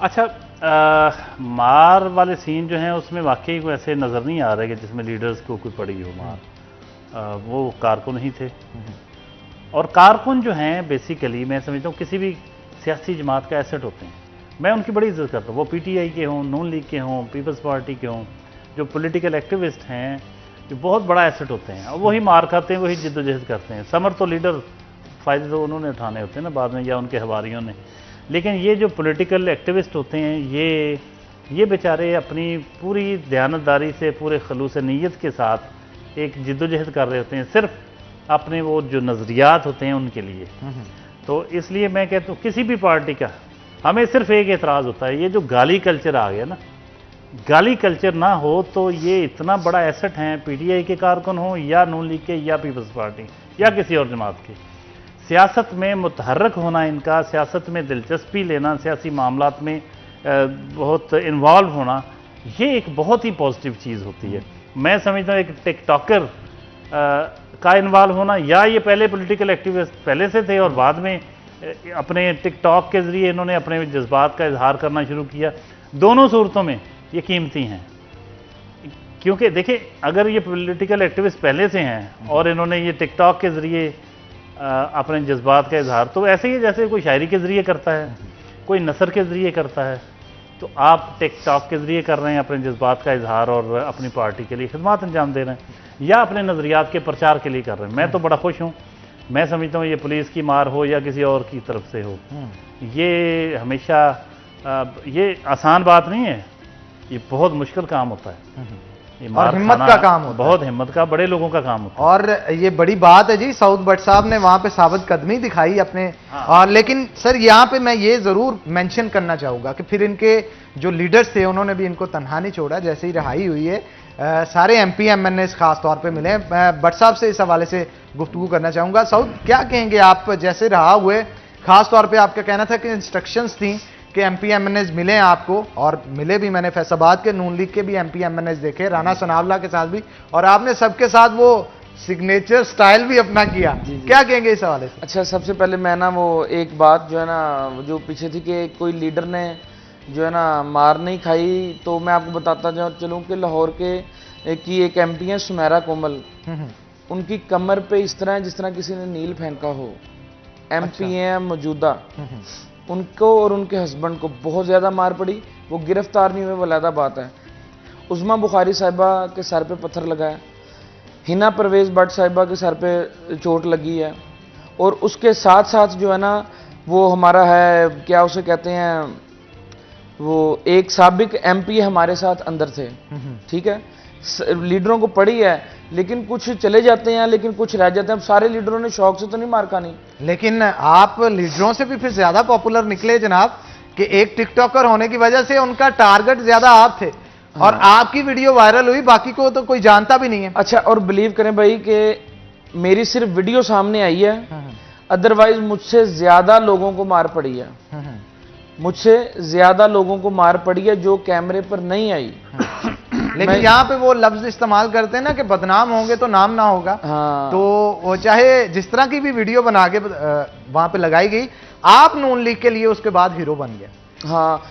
अच्छा, मार वाले सीन जो हैं उसमें वाकई को ऐसे नज़र नहीं आ रहे कि जिसमें लीडर्स को कोई पड़ी हो मार। वो कारकुन ही थे और कारकुन जो हैं बेसिकली मैं समझता हूँ किसी भी सियासी जमात का एसेट होते हैं। मैं उनकी बड़ी इज्जत करता हूँ, वो पीटीआई के हों, नून लीग के हों, पीपल्स पार्टी के हों, जो पॉलिटिकल एक्टिविस्ट हैं जो बहुत बड़ा एसेट होते हैं और वही मार खाते हैं, वही जिद्दोजहद करते हैं। समर तो लीडर फ़ायदे तो उन्होंने उठाने होते हैं ना बाद में या उनके हवारियों ने, लेकिन ये जो पॉलिटिकल एक्टिविस्ट होते हैं ये बेचारे अपनी पूरी दयानतदारी से, पूरे खलूस नीयत के साथ एक जिद्दोजहद कर रहे होते हैं सिर्फ अपने वो जो नज़रियात होते हैं उनके लिए। तो इसलिए मैं कहता हूँ किसी भी पार्टी का हमें सिर्फ एक एतराज़ होता है, ये जो गाली कल्चर आ गया ना, गाली कल्चर ना हो तो ये इतना बड़ा एसेट हैं, पीटीआई के कारकुन हों या नून लीग के या पीपल्स पार्टी या किसी और जमात के, सियासत में मुतहर्रक होना इनका, सियासत में दिलचस्पी लेना, सियासी मामलात में बहुत इन्वॉल्व होना, ये एक बहुत ही पॉजिटिव चीज़ होती है। मैं समझता हूँ एक टिकटॉकर का इन्वॉल्व होना, या ये पहले पॉलिटिकल एक्टिविस्ट पहले से थे और बाद में अपने टिकटॉक के ज़रिए इन्होंने अपने जज्बात का इजहार करना शुरू किया, दोनों सूरतों में ये कीमती हैं। क्योंकि देखिए अगर ये पॉलिटिकल एक्टिविस्ट पहले से हैं और इन्होंने ये टिकटॉक के ज़रिए अपने जज्बात का इजहार, तो ऐसे ही जैसे कोई शायरी के ज़रिए करता है, कोई नसर के ज़रिए करता है, तो आप टिकटॉक के ज़रिए कर रहे हैं अपने जज्बात का इजहार और अपनी पार्टी के लिए खिदमत अंजाम दे रहे हैं या अपने नज़रियात के प्रचार के लिए कर रहे हैं। मैं तो बड़ा खुश हूँ, मैं समझता हूँ ये पुलिस की मार हो या किसी और की तरफ से हो, ये हमेशा ये आसान बात नहीं है, ये बहुत मुश्किल काम होता है, ये और हिम्मत का काम होता है, बहुत हिम्मत का, बड़े लोगों का काम होता है। और ये बड़ी बात है जी, साउथ बट साहब ने वहां पे साबित कदमी दिखाई अपने। और लेकिन सर यहाँ पे मैं ये जरूर मेंशन करना चाहूंगा कि फिर इनके जो लीडर्स थे उन्होंने भी इनको तनहा नहीं छोड़ा, जैसे ही रिहाई हुई है सारे एमपी एमएनए खास तौर पे मिले। बट साहब से इस हवाले से गुफ्तगू करना चाहूंगा। साउथ क्या कहेंगे आप, जैसे रहा हुए खास तौर पे आपका कहना था कि इंस्ट्रक्शंस थी कि एमपी एमएनए मिले आपको, और मिले भी, मैंने फैसलाबाद के नून लीग के भी एमपी एमएनए देखे, राना सनावला के साथ भी, और आपने सबके साथ वो सिग्नेचर स्टाइल भी अपना किया। क्या कहेंगे इस हवाले से? अच्छा, सबसे पहले मैं ना वो एक बात जो है ना जो पीछे थी कि कोई लीडर ने जो है ना मार नहीं खाई, तो मैं आपको बताता चलूँ कि लाहौर के की एक एमपी हैं सुमेरा कोमल, उनकी कमर पे इस तरह जिस तरह किसी ने नील फेंका हो। एमपी हैं मौजूदा, उनको और उनके हस्बैंड को बहुत ज़्यादा मार पड़ी, वो गिरफ्तार नहीं हुए, वलादा बात है। उस्मा बुखारी साहिबा के सर पे पत्थर लगा है, हिना परवेज़ भट्ट साहिबा के सर पे चोट लगी है, और उसके साथ साथ जो है ना वो हमारा है, क्या उसे कहते हैं, वो एक साबिक एमपी हमारे साथ अंदर थे, ठीक है। लीडरों को पड़ी है, लेकिन कुछ चले जाते हैं, लेकिन कुछ रह जाते हैं। अब सारे लीडरों ने शौक से तो नहीं मार खानी। लेकिन आप लीडरों से भी फिर ज्यादा पॉपुलर निकले जनाब, कि एक टिकटॉकर होने की वजह से उनका टारगेट ज्यादा आप थे, और आपकी वीडियो वायरल हुई, बाकी को तो कोई जानता भी नहीं है। अच्छा, और बिलीव करें भाई कि मेरी सिर्फ वीडियो सामने आई है, अदरवाइज मुझसे ज्यादा लोगों को मार पड़ी है, मुझसे ज्यादा लोगों को मार पड़ी है जो कैमरे पर नहीं आई। लेकिन यहाँ पे वो लफ्ज इस्तेमाल करते हैं ना कि बदनाम होंगे तो नाम ना होगा। हाँ। तो वो चाहे जिस तरह की भी वीडियो बना के वहां पे लगाई गई, आप नून लीग के लिए उसके बाद हीरो बन गए। हाँ,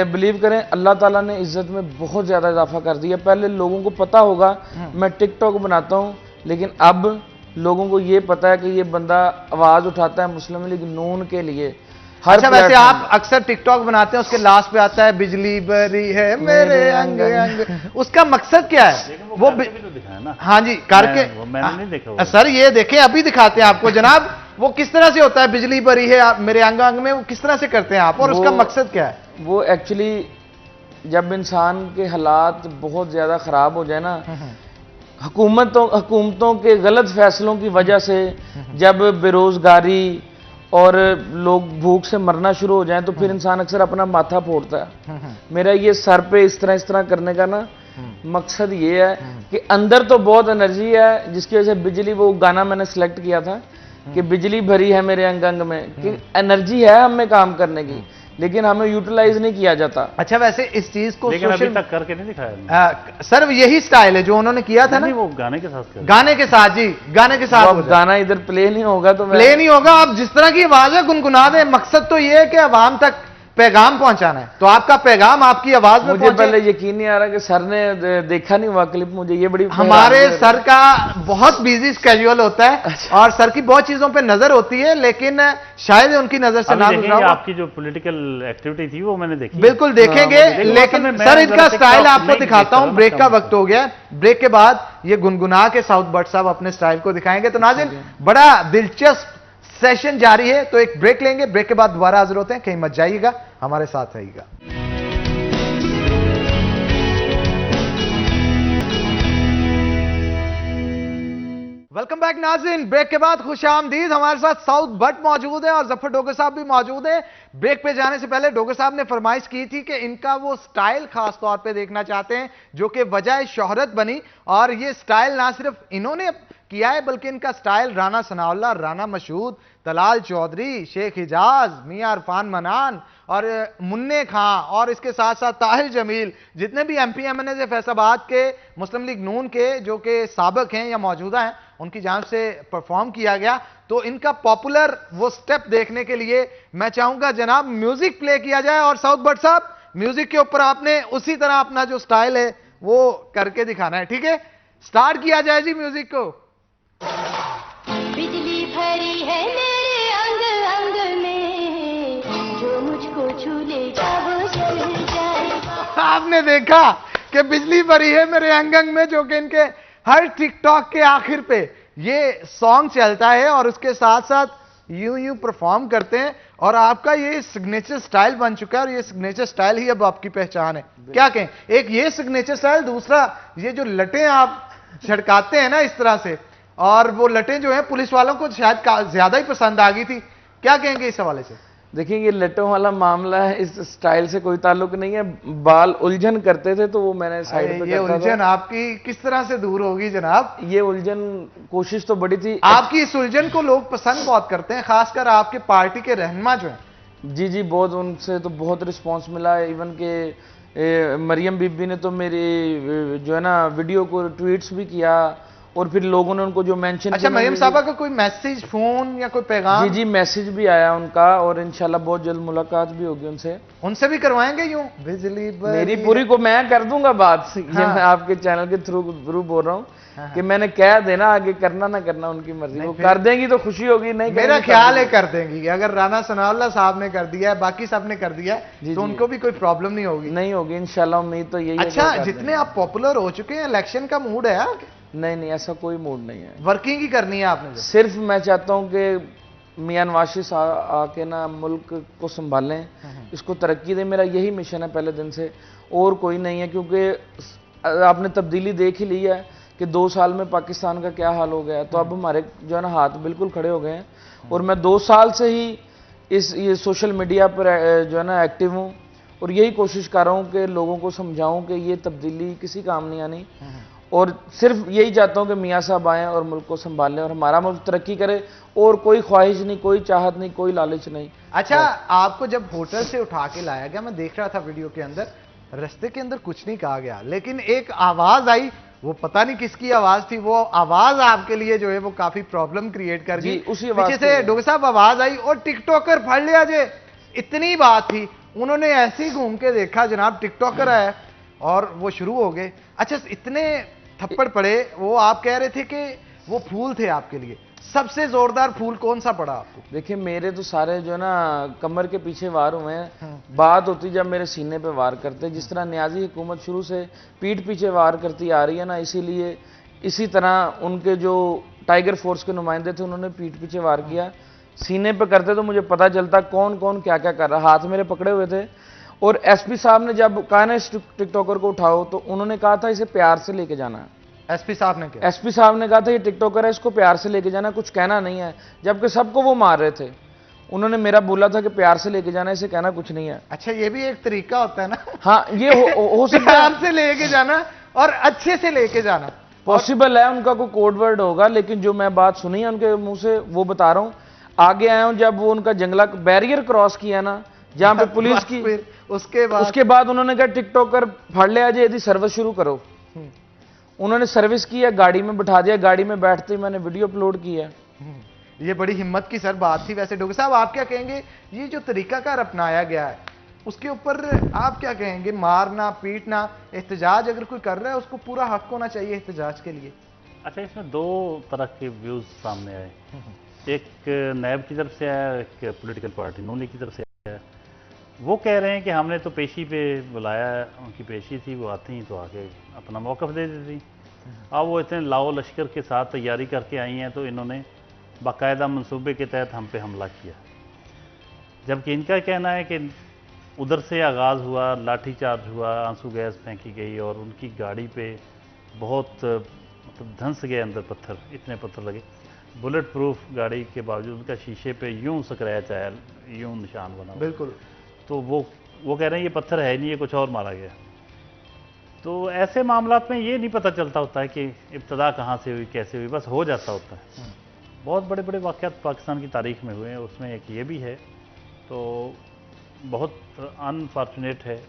बिलीव करें अल्लाह ताला ने इज्जत में बहुत ज़्यादा इजाफा कर दिया। पहले लोगों को पता होगा मैं टिकटॉक बनाता हूँ, लेकिन अब लोगों को ये पता है कि ये बंदा आवाज़ उठाता है मुस्लिम लीग नून के लिए। अच्छा, वैसे आप अक्सर टिकटॉक बनाते हैं, उसके लास्ट पे आता है बिजली बरी है मेरे अंग अंग, उसका मकसद क्या है? वो भी तो दिखाया ना। हाँ जी, करके मैंने नहीं देखा सर, ये देखें, अभी दिखाते हैं आपको जनाब। वो किस तरह से होता है बिजली बरी है मेरे अंग अंग में, वो किस तरह से करते हैं आप, और उसका मकसद क्या है? वो एक्चुअली जब इंसान के हालात बहुत ज्यादा खराब हो जाए ना, हुकूमतों के गलत फैसलों की वजह से जब बेरोजगारी और लोग भूख से मरना शुरू हो जाएं, तो फिर इंसान अक्सर अपना माथा फोड़ता है। मेरा ये सर पे इस तरह करने का ना मकसद ये है कि अंदर तो बहुत एनर्जी है, जिसकी वजह से बिजली, वो गाना मैंने सिलेक्ट किया था कि बिजली भरी है मेरे अंग अंग में, कि एनर्जी है हमें काम करने की, लेकिन हमें यूटिलाइज नहीं किया जाता। अच्छा, वैसे इस चीज को लेकिन अभी तक करके नहीं दिखाया सर, यही स्टाइल है जो उन्होंने किया था ना, वो गाने के साथ गाने के साथ जी, गाने के साथ। अब गाना इधर प्ले नहीं होगा तो प्ले नहीं होगा, आप जिस तरह की आवाज है गुनगुना दें। मकसद तो ये है कि आवाम तक पैगाम पहुंचाना है, तो आपका पैगाम आपकी आवाज में मुझे पहले यकीन नहीं आ रहा कि सर ने देखा नहीं हुआ क्लिप। मुझे ये बड़ी हमारे सर का बहुत बिजी स्केड्यूल होता है और सर की बहुत चीजों पे नजर होती है, लेकिन शायद उनकी नजर से ना गुजरा हो। आपकी जो पॉलिटिकल एक्टिविटी थी वो मैंने देखी, बिल्कुल देखेंगे। लेकिन सर, इनका स्टाइल आपको दिखाता हूं। ब्रेक का वक्त हो गया, ब्रेक के बाद ये गुनगुना के साउथ भट्ट साहब अपने स्टाइल को दिखाएंगे। तो नाज़रीन, बड़ा दिलचस्प सेशन जारी है, तो एक ब्रेक लेंगे, ब्रेक के बाद दोबारा हाजिर होते हैं। कहीं मत जाइएगा, हमारे साथ रहिएगा। वेलकम बैक नाज़रीन, ब्रेक के बाद खुशामदीद। हमारे साथ साउथ भट्ट मौजूद है और जफर डोगर साहब भी मौजूद है। ब्रेक पे जाने से पहले डोगर साहब ने फरमाइश की थी कि इनका वो स्टाइल खास तौर पे देखना चाहते हैं जो कि वजह शोहरत बनी, और ये स्टाइल ना सिर्फ इन्होंने किया है बल्कि इनका स्टाइल राना सनाउल्लाह, राना मशहूद, तलाल चौधरी, शेख हिजाज, मियां इरफान मनान और मुन्ने खां, और इसके साथ साथ ताहिर जमील, जितने भी एमपी एमएनए फैसलाबाद के मुस्लिम लीग नून के जो कि साबिक हैं या मौजूदा हैं, उनकी जानिब से परफॉर्म किया गया। तो इनका पॉपुलर वो स्टेप देखने के लिए मैं चाहूंगा जनाब म्यूजिक प्ले किया जाए, और साउथ भट्ट साहब म्यूजिक के ऊपर आपने उसी तरह अपना जो स्टाइल है वो करके दिखाना है, ठीक है? स्टार्ट किया जाए जी म्यूजिक को। बिजली भरी है मेरे अंग अंग में, जो मुझको छू लेगा वो जल जाएगा। आपने देखा कि बिजली भरी है मेरे अंग अंग में, जो कि इनके हर टिकटॉक के आखिर पे ये सॉन्ग चलता है और उसके साथ साथ यूं यूं परफॉर्म करते हैं, और आपका ये सिग्नेचर स्टाइल बन चुका है, और ये सिग्नेचर स्टाइल ही अब आपकी पहचान है। क्या कहें, एक ये सिग्नेचर स्टाइल, दूसरा ये जो लटें आप छिड़काते हैं ना इस तरह से, और वो लटें जो हैं पुलिस वालों को शायद ज्यादा ही पसंद आ गई थी। क्या कहेंगे इस हवाले से? देखिए, ये लटों वाला मामला है, इस स्टाइल से कोई ताल्लुक नहीं है। बाल उलझन करते थे तो वो मैंने साइड पे ये उलझन आपकी किस तरह से दूर होगी जनाब? ये उलझन कोशिश तो बड़ी थी। आपकी इस उलझन को लोग पसंद बहुत करते हैं, खासकर आपके पार्टी के रहनुमा जो हैं। जी जी, बहुत, उनसे तो बहुत रिस्पांस मिला। इवन के मरियम बीबी ने तो मेरी जो है ना वीडियो को ट्वीट्स भी किया, और फिर लोगों ने उनको जो मेंशन। अच्छा, मरियम साहबा का कोई मैसेज, फोन या कोई पैगाम? जी जी, मैसेज भी आया उनका, और इंशाल्लाह बहुत जल्द मुलाकात भी होगी उनसे। उनसे भी करवाएंगे यूं बिजली मेरी पूरी को मैं कर दूंगा बात। ये मैं आपके चैनल के थ्रू बोल रहा हूँ कि मैंने कह देना, आगे करना ना करना उनकी मर्जी। वो कर देंगी तो खुशी होगी, नहीं मेरा ख्याल है कर देंगी। अगर राना सनाउल्लाह साहब ने कर दिया है, बाकी सब ने कर दिया है, तो उनको भी कोई प्रॉब्लम नहीं होगी। नहीं होगी इंशाल्लाह, उम्मीद तो यही है। अच्छा, जितने आप पॉपुलर हो चुके हैं, इलेक्शन का मूड है? नहीं नहीं, ऐसा कोई मूड नहीं है। वर्किंग ही करनी है आपने? सिर्फ मैं चाहता हूं कि मियां नवाज शरीफ आके ना मुल्क को संभालें, इसको तरक्की दें। मेरा यही मिशन है पहले दिन से, और कोई नहीं है। क्योंकि आपने तब्दीली देख ही ली है कि 2 साल में पाकिस्तान का क्या हाल हो गया है। तो अब हमारे जो है ना हाथ बिल्कुल खड़े हो गए हैं, और मैं 2 साल से ही ये सोशल मीडिया पर जो है ना एक्टिव हूँ, और यही कोशिश कर रहा हूँ कि लोगों को समझाऊं कि ये तब्दीली किसी काम नहीं आनी, और सिर्फ यही चाहता हूँ कि मियाँ साहब आएँ और मुल्क को संभालें और हमारा मुल्क तरक्की करे, और कोई ख्वाहिश नहीं, कोई चाहत नहीं, कोई लालच नहीं। अच्छा, आपको जब होटल से उठा के लाया गया, मैं देख रहा था वीडियो के अंदर, रास्ते के अंदर कुछ नहीं कहा गया, लेकिन एक आवाज आई, वो पता नहीं किसकी आवाज थी, वो आवाज आपके लिए जो है वो काफी प्रॉब्लम क्रिएट कर गई। उसी आवाज पीछे से डॉक्टर साहब आवाज आई और टिकटॉकर फड़ लिया जे, इतनी बात थी। उन्होंने ऐसे ही घूम के देखा जनाब टिकटॉकर है, और वो शुरू हो गए। अच्छा, इतने थप्पड़ पड़े, वो आप कह रहे थे कि वो फूल थे आपके लिए, सबसे जोरदार फूल कौन सा पड़ा आपको? देखिए, मेरे तो सारे जो है ना कमर के पीछे वार हुए हैं। बात होती जब मेरे सीने पे वार करते, जिस तरह न्याजी हुकूमत शुरू से पीठ पीछे वार करती आ रही है ना, इसीलिए इसी तरह उनके जो टाइगर फोर्स के नुमाइंदे थे उन्होंने पीठ पीछे वार किया। सीने पे करते तो मुझे पता चलता कौन कौन क्या क्या कर रहा। हाथ मेरे पकड़े हुए थे, और एसपी साहब ने जब कहा ना इस टिकटॉकर को उठाओ, तो उन्होंने कहा था इसे प्यार से लेके जाना है। एसपी साहब ने क्या? एसपी साहब ने कहा था ये टिकटॉकर है, इसको प्यार से लेके जाना, कुछ कहना नहीं है, जबकि सबको वो मार रहे थे। उन्होंने मेरा बोला था कि प्यार से लेके जाना, इसे कहना कुछ नहीं है। अच्छा, ये भी एक तरीका होता है ना? हाँ, ये हो सकता है, प्यार से लेके जाना और अच्छे से लेके जाना पॉसिबल है। उनका कोई कोड वर्ड होगा, लेकिन जो मैं बात सुनी है उनके मुंह से वो बता रहा हूँ। आगे आया हूं जब वो उनका जंगला बैरियर क्रॉस किया ना, जहां पे पुलिस की, उसके बाद उन्होंने कहा टिकटॉकर फड़ लिया जी, यदि सर्विस शुरू करो। उन्होंने सर्विस की है, गाड़ी में बिठा दिया, गाड़ी में बैठते ही मैंने वीडियो अपलोड किया। ये बड़ी हिम्मत की सर बात थी। वैसे डॉक्टर साहब, आप क्या कहेंगे, ये जो तरीकाकार अपनाया गया है उसके ऊपर आप क्या कहेंगे? मारना, पीटना, एहतजाज अगर कोई कर रहा है उसको पूरा हक होना चाहिए एहतजाज के लिए। अच्छा, इसमें 2 तरह के व्यूज सामने आए, एक नैब की तरफ से आया, एक पॉलिटिकल पार्टी नून लीग की तरफ से आया। वो कह रहे हैं कि हमने तो पेशी पे बुलाया है, उनकी पेशी थी, वो आती ही तो आके अपना मौक़िफ़ दे देती। अब वो इतने लाओ लश्कर के साथ तैयारी करके आई हैं, तो इन्होंने बाकायदा मंसूबे के तहत हम पे हमला किया। जबकि इनका कहना है कि उधर से आगाज़ हुआ, लाठीचार्ज हुआ, आंसू गैस फेंकी गई, और उनकी गाड़ी पे बहुत मतलब धंस गए अंदर पत्थर, इतने पत्थर लगे। बुलेट प्रूफ गाड़ी के बावजूद उनका शीशे पे यूं स्क्रैच आया, यूं निशान बना। बिल्कुल। तो वो कह रहे हैं ये पत्थर है नहीं, ये कुछ और मारा गया। तो ऐसे मामलात में ये नहीं पता चलता होता है कि इब्तदा कहाँ से हुई, कैसे हुई, बस हो जाता होता है। बहुत बड़े बड़े वाक़यात पाकिस्तान की तारीख में हुए हैं, उसमें एक ये भी है। तो बहुत अनफॉर्चुनेट है।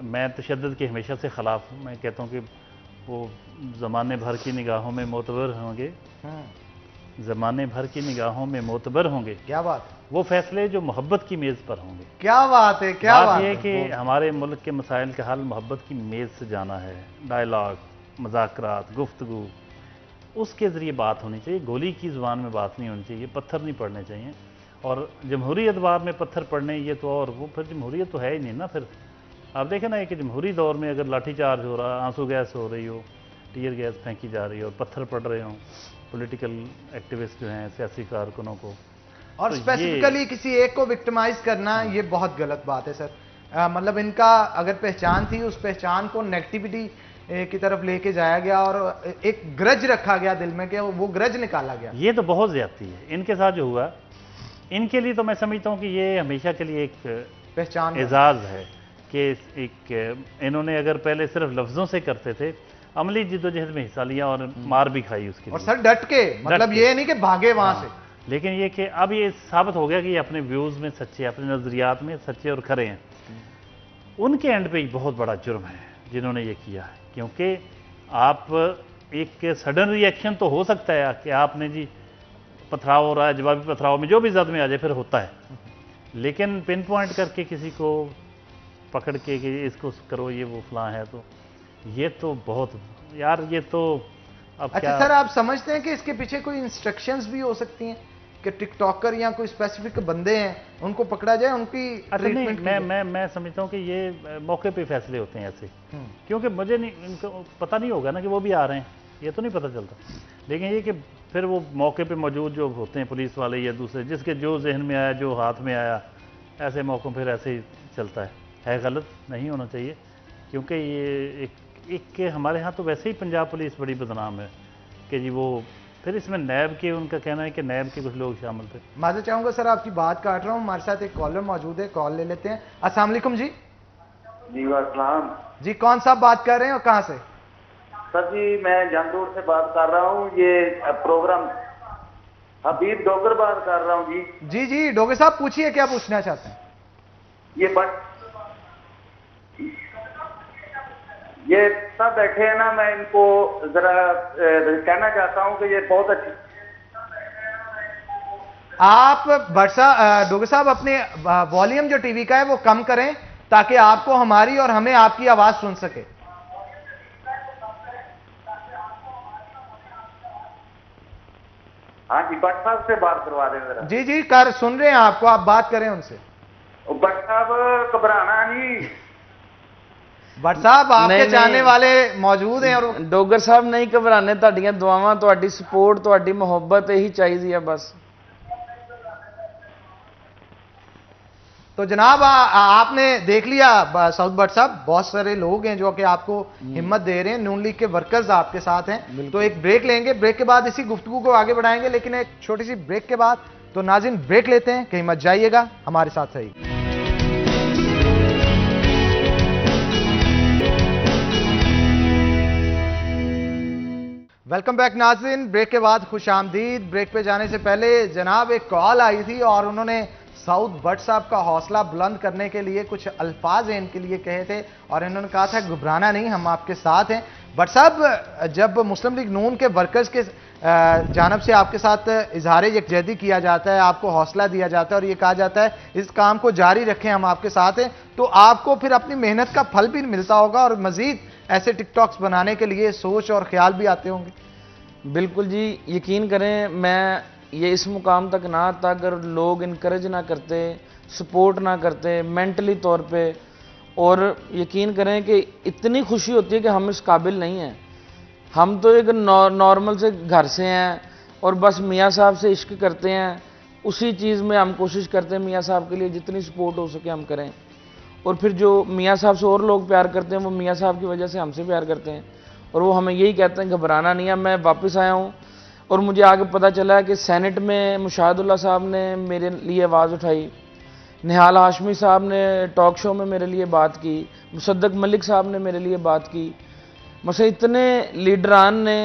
मैं तशद्दुद के हमेशा से ख़िलाफ़ हूँ। मैं कहता हूँ कि वो ज़माने भर की निगाहों में मोतबर होंगे, ज़माने भर की निगाहों में मोतबर होंगे। क्या बात? वो फैसले जो मोहब्बत की मेज़ पर होंगे। क्या बात है, क्या बात है कि हमारे मुल्क के मसाइल का हल मोहब्बत की मेज़ से जाना है। डायलॉग, मुज़ाकरात, गुफ्तगू, उसके ज़रिए बात होनी चाहिए। गोली की ज़ुबान में बात नहीं होनी चाहिए, पत्थर नहीं पड़ने चाहिए। और जमहूरियत बाब में पत्थर पड़ने, ये तो, और वो फिर जमहूरियत तो है ही नहीं ना। फिर आप देखें ना कि जमहूरी दौर में अगर लाठीचार्ज हो रहा, आंसू गैस हो रही हो, टीयर गैस फेंकी जा रही हो और पत्थर पड़ रहे हों पॉलिटिकल एक्टिविस्ट जो हैं, सियासी कारकुनों को, और स्पेसिफिकली किसी एक को विक्टिमाइज करना, ये बहुत गलत बात है सर। मतलब इनका अगर पहचान थी, उस पहचान को नेगेटिविटी की तरफ लेके जाया गया और एक ग्रज रखा गया दिल में कि वो ग्रज निकाला गया। ये तो बहुत ज्यादती है इनके साथ जो हुआ। इनके लिए तो मैं समझता हूँ कि ये हमेशा के लिए एक पहचान, एजाज है कि एक इन्होंने अगर पहले सिर्फ लफ्जों से करते थे, अमली जिद्दोजहद में हिस्सा लिया और मार भी खाई उसके और सर डट के, मतलब ये नहीं कि भागे वहां से। लेकिन ये कि अब ये साबित हो गया कि ये अपने व्यूज़ में सच्चे, अपने नज़रियात में सच्चे और खरे हैं। उनके एंड पे बहुत बड़ा जुर्म है जिन्होंने ये किया है, क्योंकि आप एक सडन रिएक्शन तो हो सकता है कि आपने जी पथराव हो रहा है, जवाबी पथराव में जो भी जद में आ जाए फिर होता है, लेकिन पिन पॉइंट करके किसी को पकड़ के कि इसको करो, ये वो फलां है, तो ये तो बहुत यार, ये तो अब अच्छा क्या। सर, आप समझते हैं कि इसके पीछे कोई इंस्ट्रक्शंस भी हो सकती हैं कि टिकटॉकर या कोई स्पेसिफिक बंदे हैं उनको पकड़ा जाए, उनकी ट्रीटमेंट? मैं समझता हूँ कि ये मौके पे फैसले होते हैं ऐसे, क्योंकि मुझे नहीं, इनको पता नहीं होगा ना कि वो भी आ रहे हैं, ये तो नहीं पता चलता। लेकिन ये कि फिर वो मौके पे मौजूद जो होते हैं पुलिस वाले या दूसरे, जिसके जो जहन में आया, जो हाथ में आया, ऐसे मौक़ों फिर ऐसे ही चलता है। गलत नहीं होना चाहिए, क्योंकि ये एक हमारे यहाँ तो वैसे ही पंजाब पुलिस बड़ी बदनाम है कि जी वो, फिर इसमें नैब के, उनका कहना है कि नैब के कुछ लोग शामिल थे। माजूद चाहूंगा सर, आपकी बात काट रहा हूँ, हमारे साथ एक कॉलर मौजूद है, कॉल ले लेते हैं। अस्सलाम वालेकुम जी। जी वालेकुम जी, कौन साहब बात कर रहे हैं और कहाँ से? सर जी, मैं जंगूर से बात कर रहा हूँ। ये प्रोग्राम हबीब डोगर बात कर रहा हूँ जी। जी जी डोगे साहब, पूछिए क्या पूछना चाहते हैं। ये सब बैठे हैं ना, मैं इनको जरा कहना चाहता हूँ कि ये बहुत अच्छी। आप डोगे साहब अपने वॉल्यूम जो टीवी का है वो कम करें ताकि आपको हमारी और हमें आपकी आवाज सुन सके। हाँ जी, भट्ट साहब से बात करवा दें जरा। जी जी कर सुन रहे हैं आपको, आप बात करें उनसे। भट्ट साहब घबराना नहीं। भट्ट साहब आपके नहीं, चाहने नहीं। वाले मौजूद हैं और डोगर साहब नहीं घबराने, ਤੁਹਾਡੀਆਂ ਦੁਆਵਾਂ, ਤੁਹਾਡੀ ਸਪੋਰਟ, ਤੁਹਾਡੀ ਮੁਹੱਬਤ ਇਹੀ ਚਾਹੀਦੀ ਹੈ बस। तो जनाब आपने देख लिया साउद भट्ट साहब, बहुत सारे लोग हैं जो कि आपको हिम्मत दे रहे हैं, नून लीग के वर्कर्स आपके साथ हैं। तो एक ब्रेक लेंगे, ब्रेक के बाद इसी गुफ्तगू को आगे बढ़ाएंगे, लेकिन एक छोटी सी ब्रेक के बाद। तो नाज़रीन ब्रेक लेते हैं, कहीं मत जाइएगा, हमारे साथ रहिए। वेलकम बैक नाज़रीन, ब्रेक के बाद खुश आमदीद। ब्रेक पे जाने से पहले जनाब एक कॉल आई थी और उन्होंने साउद भट्ट साहब का हौसला बुलंद करने के लिए कुछ अल्फाज इनके लिए कहे थे और इन्होंने कहा था घबराना नहीं, हम आपके साथ हैं। भट्ट साहब, जब मुस्लिम लीग नून के वर्कर्स के जानब से आपके साथ इजहार यकजहती किया जाता है, आपको हौसला दिया जाता है और ये कहा जाता है इस काम को जारी रखें, हम आपके साथ हैं, तो आपको फिर अपनी मेहनत का फल भी मिलता होगा और मजीद ऐसे टिकटॉक्स बनाने के लिए सोच और ख्याल भी आते होंगे। बिल्कुल जी, यकीन करें, मैं ये इस मुकाम तक ना आता अगर लोग इनकरेज ना करते, सपोर्ट ना करते मेंटली तौर पे। और यकीन करें कि इतनी खुशी होती है कि हम इस काबिल नहीं हैं। हम तो एक नॉर्मल से घर से हैं और बस मियाँ साहब से इश्क करते हैं, उसी चीज़ में हम कोशिश करते हैं मियाँ साहब के लिए जितनी सपोर्ट हो सके हम करें। और फिर जो मियाँ साहब से और लोग प्यार करते हैं वो मियाँ साहब की वजह से हमसे प्यार करते हैं और वो हमें यही कहते हैं घबराना नहीं है। मैं वापस आया हूँ और मुझे आगे पता चला कि सेनेट में मुशाहिदुल्लाह साहब ने मेरे लिए आवाज़ उठाई, निहाल हाशमी साहब ने टॉक शो में मेरे लिए बात की, मुसद्दक मलिक साहब ने मेरे लिए बात की, मुझसे इतने लीडरान ने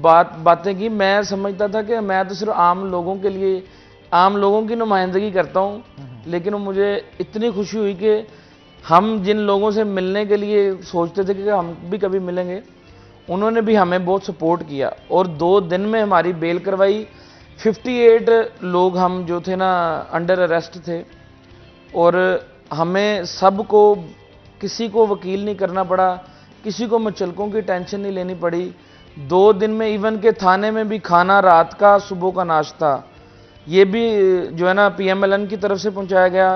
बातें की। मैं समझता था कि मैं तो सिर्फ आम लोगों के लिए, आम लोगों की नुमाइंदगी करता हूँ, लेकिन मुझे इतनी खुशी हुई कि हम जिन लोगों से मिलने के लिए सोचते थे कि हम भी कभी मिलेंगे, उन्होंने भी हमें बहुत सपोर्ट किया और 2 दिन में हमारी बेल करवाई। 58 लोग हम जो थे ना अंडर अरेस्ट थे और हमें सबको, किसी को वकील नहीं करना पड़ा, किसी को मुचलकों की टेंशन नहीं लेनी पड़ी। 2 दिन में इवन के थाने में भी खाना रात का, सुबह का नाश्ता, ये भी जो है ना PMLN की तरफ से पहुंचाया गया।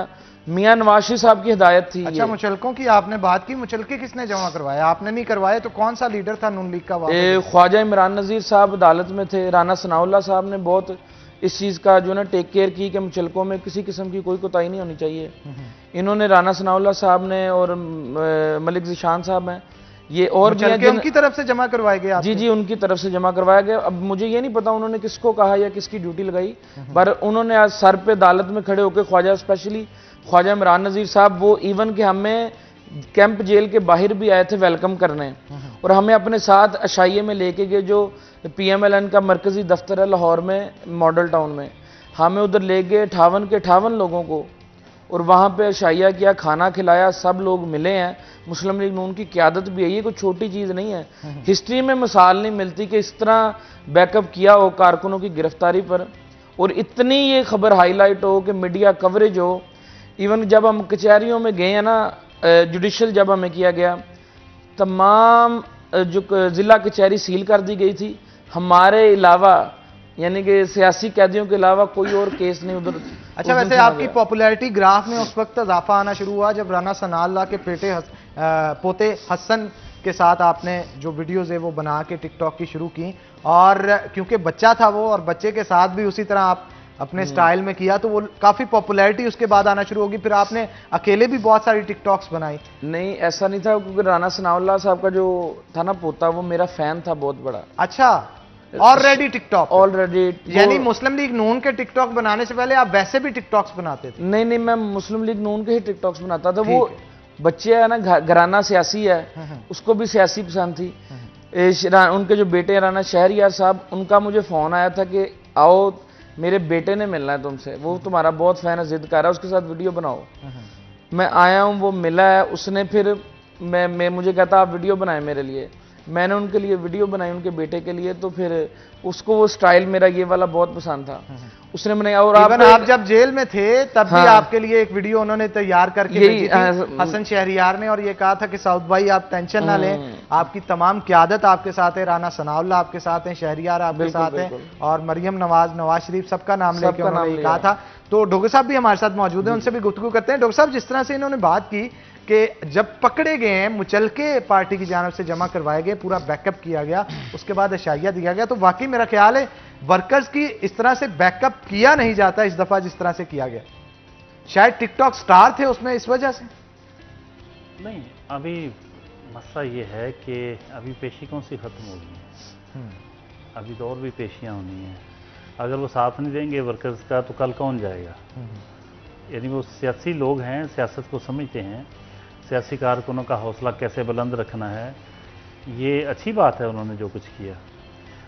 मियां नवाशी साहब की हिदायत थी। अच्छा, मुचलकों की आपने बात की, मुचलके किसने जमा करवाए? आपने नहीं करवाए तो कौन सा लीडर था नून लीग का? ख्वाजा इमरान नज़ीर साहब अदालत में थे, राना सनाउल्लाह साहब ने बहुत इस चीज़ का जो ना टेक केयर की कि मुचलकों में किसी किस्म की कोई कोताही नहीं होनी चाहिए। इन्होंने, राना सनाउल्लाह साहब ने और मलिक ज़िशान साहब हैं, ये और भी उनकी तरफ से जमा करवाए गए? जी जी, उनकी तरफ से जमा करवाया गया। अब मुझे ये नहीं पता उन्होंने किसको कहा या किसकी ड्यूटी लगाई, पर उन्होंने आज सर पे अदालत में खड़े होकर ख्वाजा, स्पेशली ख्वाजा इमरान नज़ीर साहब, वो इवन के हमें कैंप जेल के बाहर भी आए थे वेलकम करने और हमें अपने साथ अशाइये में लेके गए, जो PMLN का मरकज़ी दफ्तर है लाहौर में, मॉडल टाउन में। हमें उधर ले गए 58 के 58 लोगों को और वहाँ पे अशाइया किया, खाना खिलाया, सब लोग मिले हैं। मुस्लिम लीग नून की क़यादत भी है, ये कोई छोटी चीज़ नहीं है। हिस्ट्री में मिसाल नहीं मिलती कि इस तरह बैकअप किया हो कारकुनों की गिरफ्तारी पर और इतनी ये खबर हाईलाइट हो कि मीडिया कवरेज हो। इवन जब हम कचहरियों में गए हैं ना, जुडिशल जब हमें किया गया, तमाम जो ज़िला कचहरी सील कर दी गई थी, हमारे अलावा यानी कि सियासी कैदियों के अलावा कोई और केस नहीं उधर। अच्छा, वैसे आपकी पॉपुलैरिटी ग्राफ में उस वक्त इजाफा आना शुरू हुआ जब राना सनाउल्लाह के पोते हसन के साथ आपने जो वीडियोज़ है वो बना के टिकटॉक की शुरू की, और क्योंकि बच्चा था वो और बच्चे के साथ भी उसी तरह आप अपने स्टाइल में किया तो वो काफी पॉपुलैरिटी उसके बाद आना शुरू होगी, फिर आपने अकेले भी बहुत सारी टिकटॉक्स बनाई। नहीं ऐसा नहीं था, क्योंकि राना सनाउल्लाह साहब का जो था ना पोता, वो मेरा फैन था बहुत बड़ा। अच्छा, ऑलरेडी टिकटॉक ऑलरेडी, यानी मुस्लिम लीग नून के टिकटॉक बनाने से पहले आप वैसे भी टिकटॉक्स बनाते थे? नहीं नहीं, मैं मुस्लिम लीग नून के ही टिकटॉक्स बनाता था। वो बच्चे है ना, घराना सियासी है, उसको भी सियासी पसंद थी। उनके जो बेटे राना शहरियार साहब, उनका मुझे फोन आया था कि आओ मेरे बेटे ने मिलना है तुमसे, वो तुम्हारा बहुत फैन है, जिद कर रहा है, उसके साथ वीडियो बनाओ। मैं आया हूँ, वो मिला है, उसने फिर मैं मुझे कहता आप वीडियो बनाए मेरे लिए, मैंने उनके लिए वीडियो बनाई उनके बेटे के लिए, तो फिर उसको वो स्टाइल मेरा ये वाला बहुत पसंद था, उसने बनाया। और आप जब जेल में थे तब भी आपके लिए एक वीडियो उन्होंने तैयार करके भेजी थी, हसन शहरियार ने, और ये कहा था कि साउद भाई आप टेंशन ना लें, आपकी तमाम क़यादत आपके साथ है, राना सनाउल्लाह आपके साथ हैं, शहरियार आपके साथ हैं, और मरियम नवाज, नवाज शरीफ, सबका नाम लेके उन्होंने कहा था। तो डॉक्टर साहब भी हमारे साथ मौजूद हैं, उनसे भी गुफ्तगू करते हैं। डॉक्टर साहब, जिस तरह से इन्होंने बात की कि जब पकड़े गए हैं, मुचलके पार्टी की जानब से जमा करवाए गए, पूरा बैकअप किया गया, उसके बाद अशाइया दिया गया, तो वाकई मेरा ख्याल है वर्कर्स की इस तरह से बैकअप किया नहीं जाता इस दफा जिस तरह से किया गया। शायद टिकटॉक स्टार थे उसमें, इस वजह से नहीं। अभी मसला ये है कि अभी पेशी कौन सी खत्म होगी है, अभी तो और भी पेशियां होनी हैं। अगर वो साथ नहीं देंगे वर्कर्स का तो कल कौन जाएगा? यानी वो सियासी लोग हैं, सियासत को समझते हैं, सियासी कारकुनों का हौसला कैसे बुलंद रखना है, ये अच्छी बात है उन्होंने जो कुछ किया।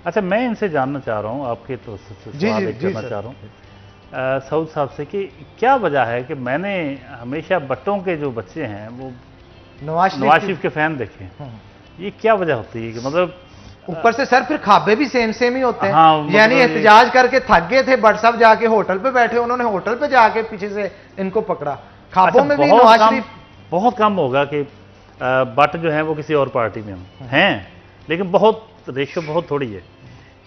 अच्छा, मैं इनसे जानना चाह रहा हूँ, आपके तो सवाल करना चाह रहा हूँ सऊद साहब से कि क्या वजह है कि मैंने हमेशा भट्टों के जो बच्चे हैं वो नवाज शरीफ के फैन देखे, ये क्या वजह होती है कि मतलब ऊपर से सर फिर खाबे भी सेम ही होते हैं। हाँ, यानी एहतजाज करके थक गए थे, भट्ट साहब जाके होटल पे बैठे, उन्होंने होटल पे जाके पीछे से इनको पकड़ा। खाबों में भी नवाज शरीफ बहुत कम होगा कि भट्ट जो है वो किसी और पार्टी में हैं, लेकिन बहुत रेशो बहुत थोड़ी है।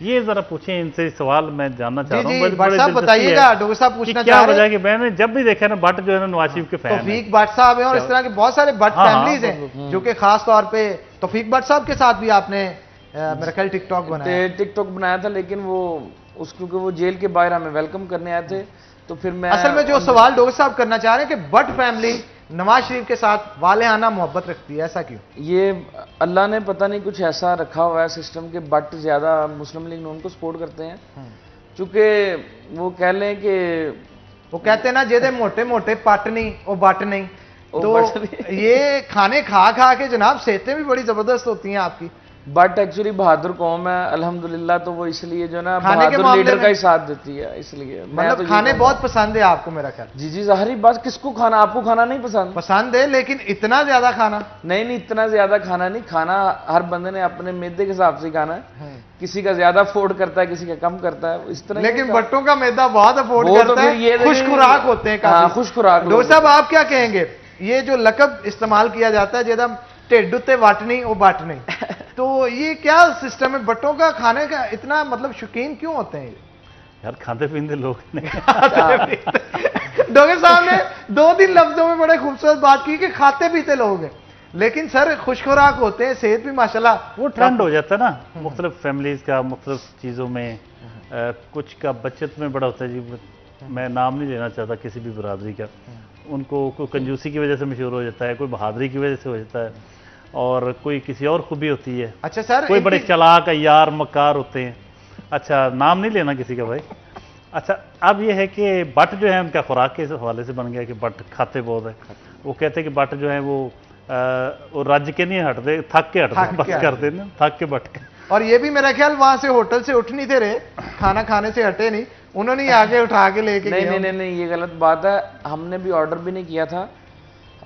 ये जरा पूछें इनसे, सवाल मैं जानना चाह रहा हूँ। भट्ट साहब बताइएगा, डॉक्टर साहब पूछना क्या वजह है कि मैंने जब भी देखा ना भट्ट जो है ना नवाज शरीफ के फैन हैं। तौफीक भट्ट साहब हैं और इस तरह के बहुत सारे भट्ट फैमिलीज हैं जो कि खास तौर पे तौफीक भट्ट साहब के साथ भी आपने मेरा ख्याल टिकटॉक बनाया था, लेकिन वो क्योंकि वो जेल के बाहर हमें वेलकम करने आए थे, तो फिर मैं असल में जो सवाल डॉक्टर साहब करना चाह रहे हैं कि भट्ट फैमिली नवाज शरीफ के साथ वालेहाना मोहब्बत रखती है, ऐसा क्यों? ये अल्लाह ने पता नहीं कुछ ऐसा रखा हुआ है सिस्टम के, भट्ट ज्यादा मुस्लिम लीग नून को सपोर्ट करते हैं, चूंकि वो कह लें कि वो कहते हैं ना जेदे मोटे मोटे पट नहीं वो बट नहीं, तो ये खाने खा खा के जनाब सेहतें भी बड़ी जबरदस्त होती हैं आपकी। बट एक्चुअली बहादुर कौम है अल्हम्दुलिल्लाह, तो वो इसलिए जो ना बहादुर लीडर का ही साथ देती है, इसलिए मतलब खाने बहुत पसंद है आपको मेरा ख्याल? जी जाहिर बात, किसको खाना, आपको खाना नहीं पसंद? पसंद है, लेकिन इतना ज्यादा खाना नहीं, इतना ज्यादा खाना नहीं, खाना हर बंदे ने अपने मैदे के हिसाब से खाना है, किसी का ज्यादा अफोर्ड करता है, किसी का कम करता है, इस तरह। लेकिन भट्टों का मैदा बहुत अफोर्ड करता है, खुश खुराक होते हैं, खुश खुराक। डॉक्टर साहब आप क्या कहेंगे, ये जो लकब इस्तेमाल किया जाता है जेदा ढिड उत्ते वट नहीं वो बट नहीं, तो ये क्या सिस्टम है? भट्टों का खाने का इतना मतलब शौकीन क्यों होते हैं यार? खाते पीते लोग डॉक्टर साहब ने 2-3 लफ्जों में बड़े खूबसूरत बात की कि खाते पीते लोग हैं, लेकिन सर खुशखुराक होते हैं, सेहत भी माशाल्लाह। वो ट्रेंड हो जाता है ना मुख्तलिफ फैमिलीज का, मुख्तलिफ चीज़ों में, कुछ का बचत में बड़ा होता है जी, मैं नाम नहीं लेना चाहता किसी भी बरादरी का, उनको कोई कंजूसी की वजह से मशहूर हो जाता है, कोई बहादुरी की वजह से हो जाता है, और कोई किसी और खूबी होती है। अच्छा सर, कोई बड़े चालाक यार मकार होते हैं। अच्छा, नाम नहीं लेना किसी का भाई। अच्छा, अब ये है कि भट्ट जो है उनका खुराक के हवाले से बन गया कि भट्ट खाते बहुत है। वो कहते हैं कि भट्ट जो है वो राज्य के नहीं हटते, थक के हटते, बस करते ना, थक के भट्ट के। और ये भी मेरा ख्याल वहां से होटल से उठ नहीं थे रहे, खाना खाने से हटे नहीं, उन्होंने आगे उठा के लेके नहीं, ये गलत बात है, हमने भी ऑर्डर भी नहीं किया था,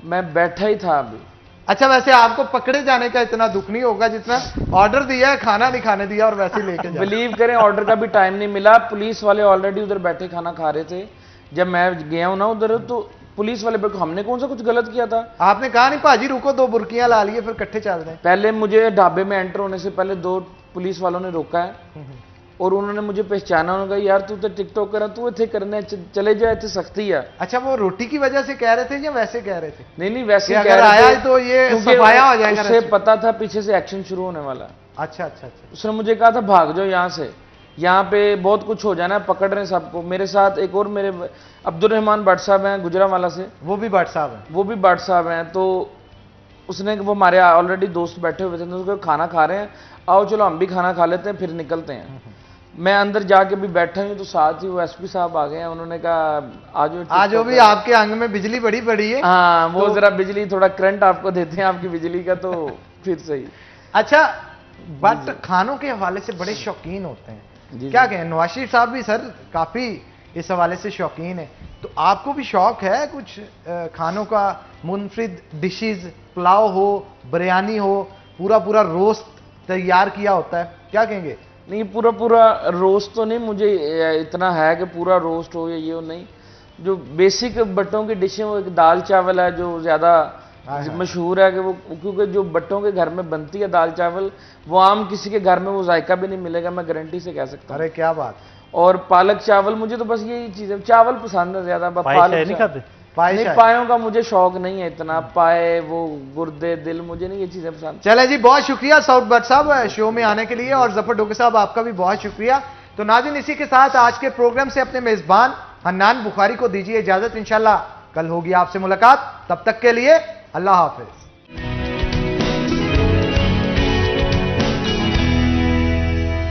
मैं बैठा ही था अभी। अच्छा, वैसे आपको पकड़े जाने का इतना दुख नहीं होगा जितना ऑर्डर दिया है, खाना नहीं खाने दिया और वैसे लेके जाए। बिलीव करें, ऑर्डर का भी टाइम नहीं मिला, पुलिस वाले ऑलरेडी उधर बैठे खाना खा रहे थे। जब मैं गया हूं ना उधर, तो पुलिस वाले पे हमने कौन सा कुछ गलत किया था? आपने कहा नहीं भाजी रुको, 2 बुर्कियां ला लिए, फिर इकट्ठे चल रहे हैं। पहले मुझे ढाबे में एंटर होने से पहले 2 पुलिस वालों ने रोका है और उन्होंने मुझे पहचाना, उन्होंने कहा यार तू तो टिकटॉक करा, तू इतने करने चले जाए, इतने सख्ती है। अच्छा, वो रोटी की वजह से कह रहे थे या वैसे कह रहे थे? नहीं, वैसे कह रहे थे, आया तो ये सफाया हो जाएगा। उसे पता था पीछे से एक्शन शुरू होने वाला। अच्छा, उसने मुझे कहा था भाग जाओ यहाँ से, यहाँ पे बहुत कुछ हो जाना है, पकड़ रहे हैं सबको। मेरे साथ एक और मेरे अब्दुल रहमान भट्ट साहब हैं गुजरांवाला से, वो भी भट्ट साहब हैं। वो भी भट्ट साहब हैं। तो उसने, वो हमारे ऑलरेडी दोस्त बैठे हुए थे, तो उसको खाना खा रहे हैं, आओ चलो हम भी खाना खा लेते हैं फिर निकलते हैं। मैं अंदर जाके भी बैठा हूँ तो साथ ही वो एसपी साहब आ गए हैं, उन्होंने कहा आज जो भी आपके अंग में बिजली बड़ी पड़ी है। हाँ, वो जरा बिजली थोड़ा करंट आपको देते हैं आपकी बिजली का, तो फिर सही। अच्छा, बट खानों के हवाले से बड़े शौकीन होते हैं, क्या कहें, नवाज शरीफ साहब भी सर काफी इस हवाले से शौकीन है, तो आपको भी शौक है कुछ खानों का, मुनफरिद डिशेज, पुलाव हो, बिरयानी हो, पूरा पूरा रोस्ट तैयार किया होता है, क्या कहेंगे? नहीं, पूरा रोस्ट तो नहीं, मुझे इतना है कि पूरा रोस्ट हो या ये हो, नहीं। जो बेसिक बट्टों की डिशें, वो एक दाल चावल है जो ज़्यादा मशहूर है, कि वो क्योंकि जो बट्टों के घर में बनती है दाल चावल, वो आम किसी के घर में वो जायका भी नहीं मिलेगा, मैं गारंटी से कह सकता हूँ। अरे क्या बात। और पालक चावल, मुझे तो बस यही चीज़ें, चावल पसंद है ज़्यादा। पालक नहीं खाते? नहीं, पायों का मुझे शौक नहीं है इतना, पाए वो गुर्दे दिल, मुझे नहीं ये चीजें पसंद। चले जी, बहुत शुक्रिया सऊद भट्ट साहब शो में आने के लिए, और जफर डोके साहब आपका भी बहुत शुक्रिया। तो नाज़रीन, इसी के साथ आज के प्रोग्राम से अपने मेजबान हन्नान बुखारी को दीजिए इजाजत, इंशाल्लाह कल होगी आपसे मुलाकात, तब तक के लिए अल्लाह हाफिज।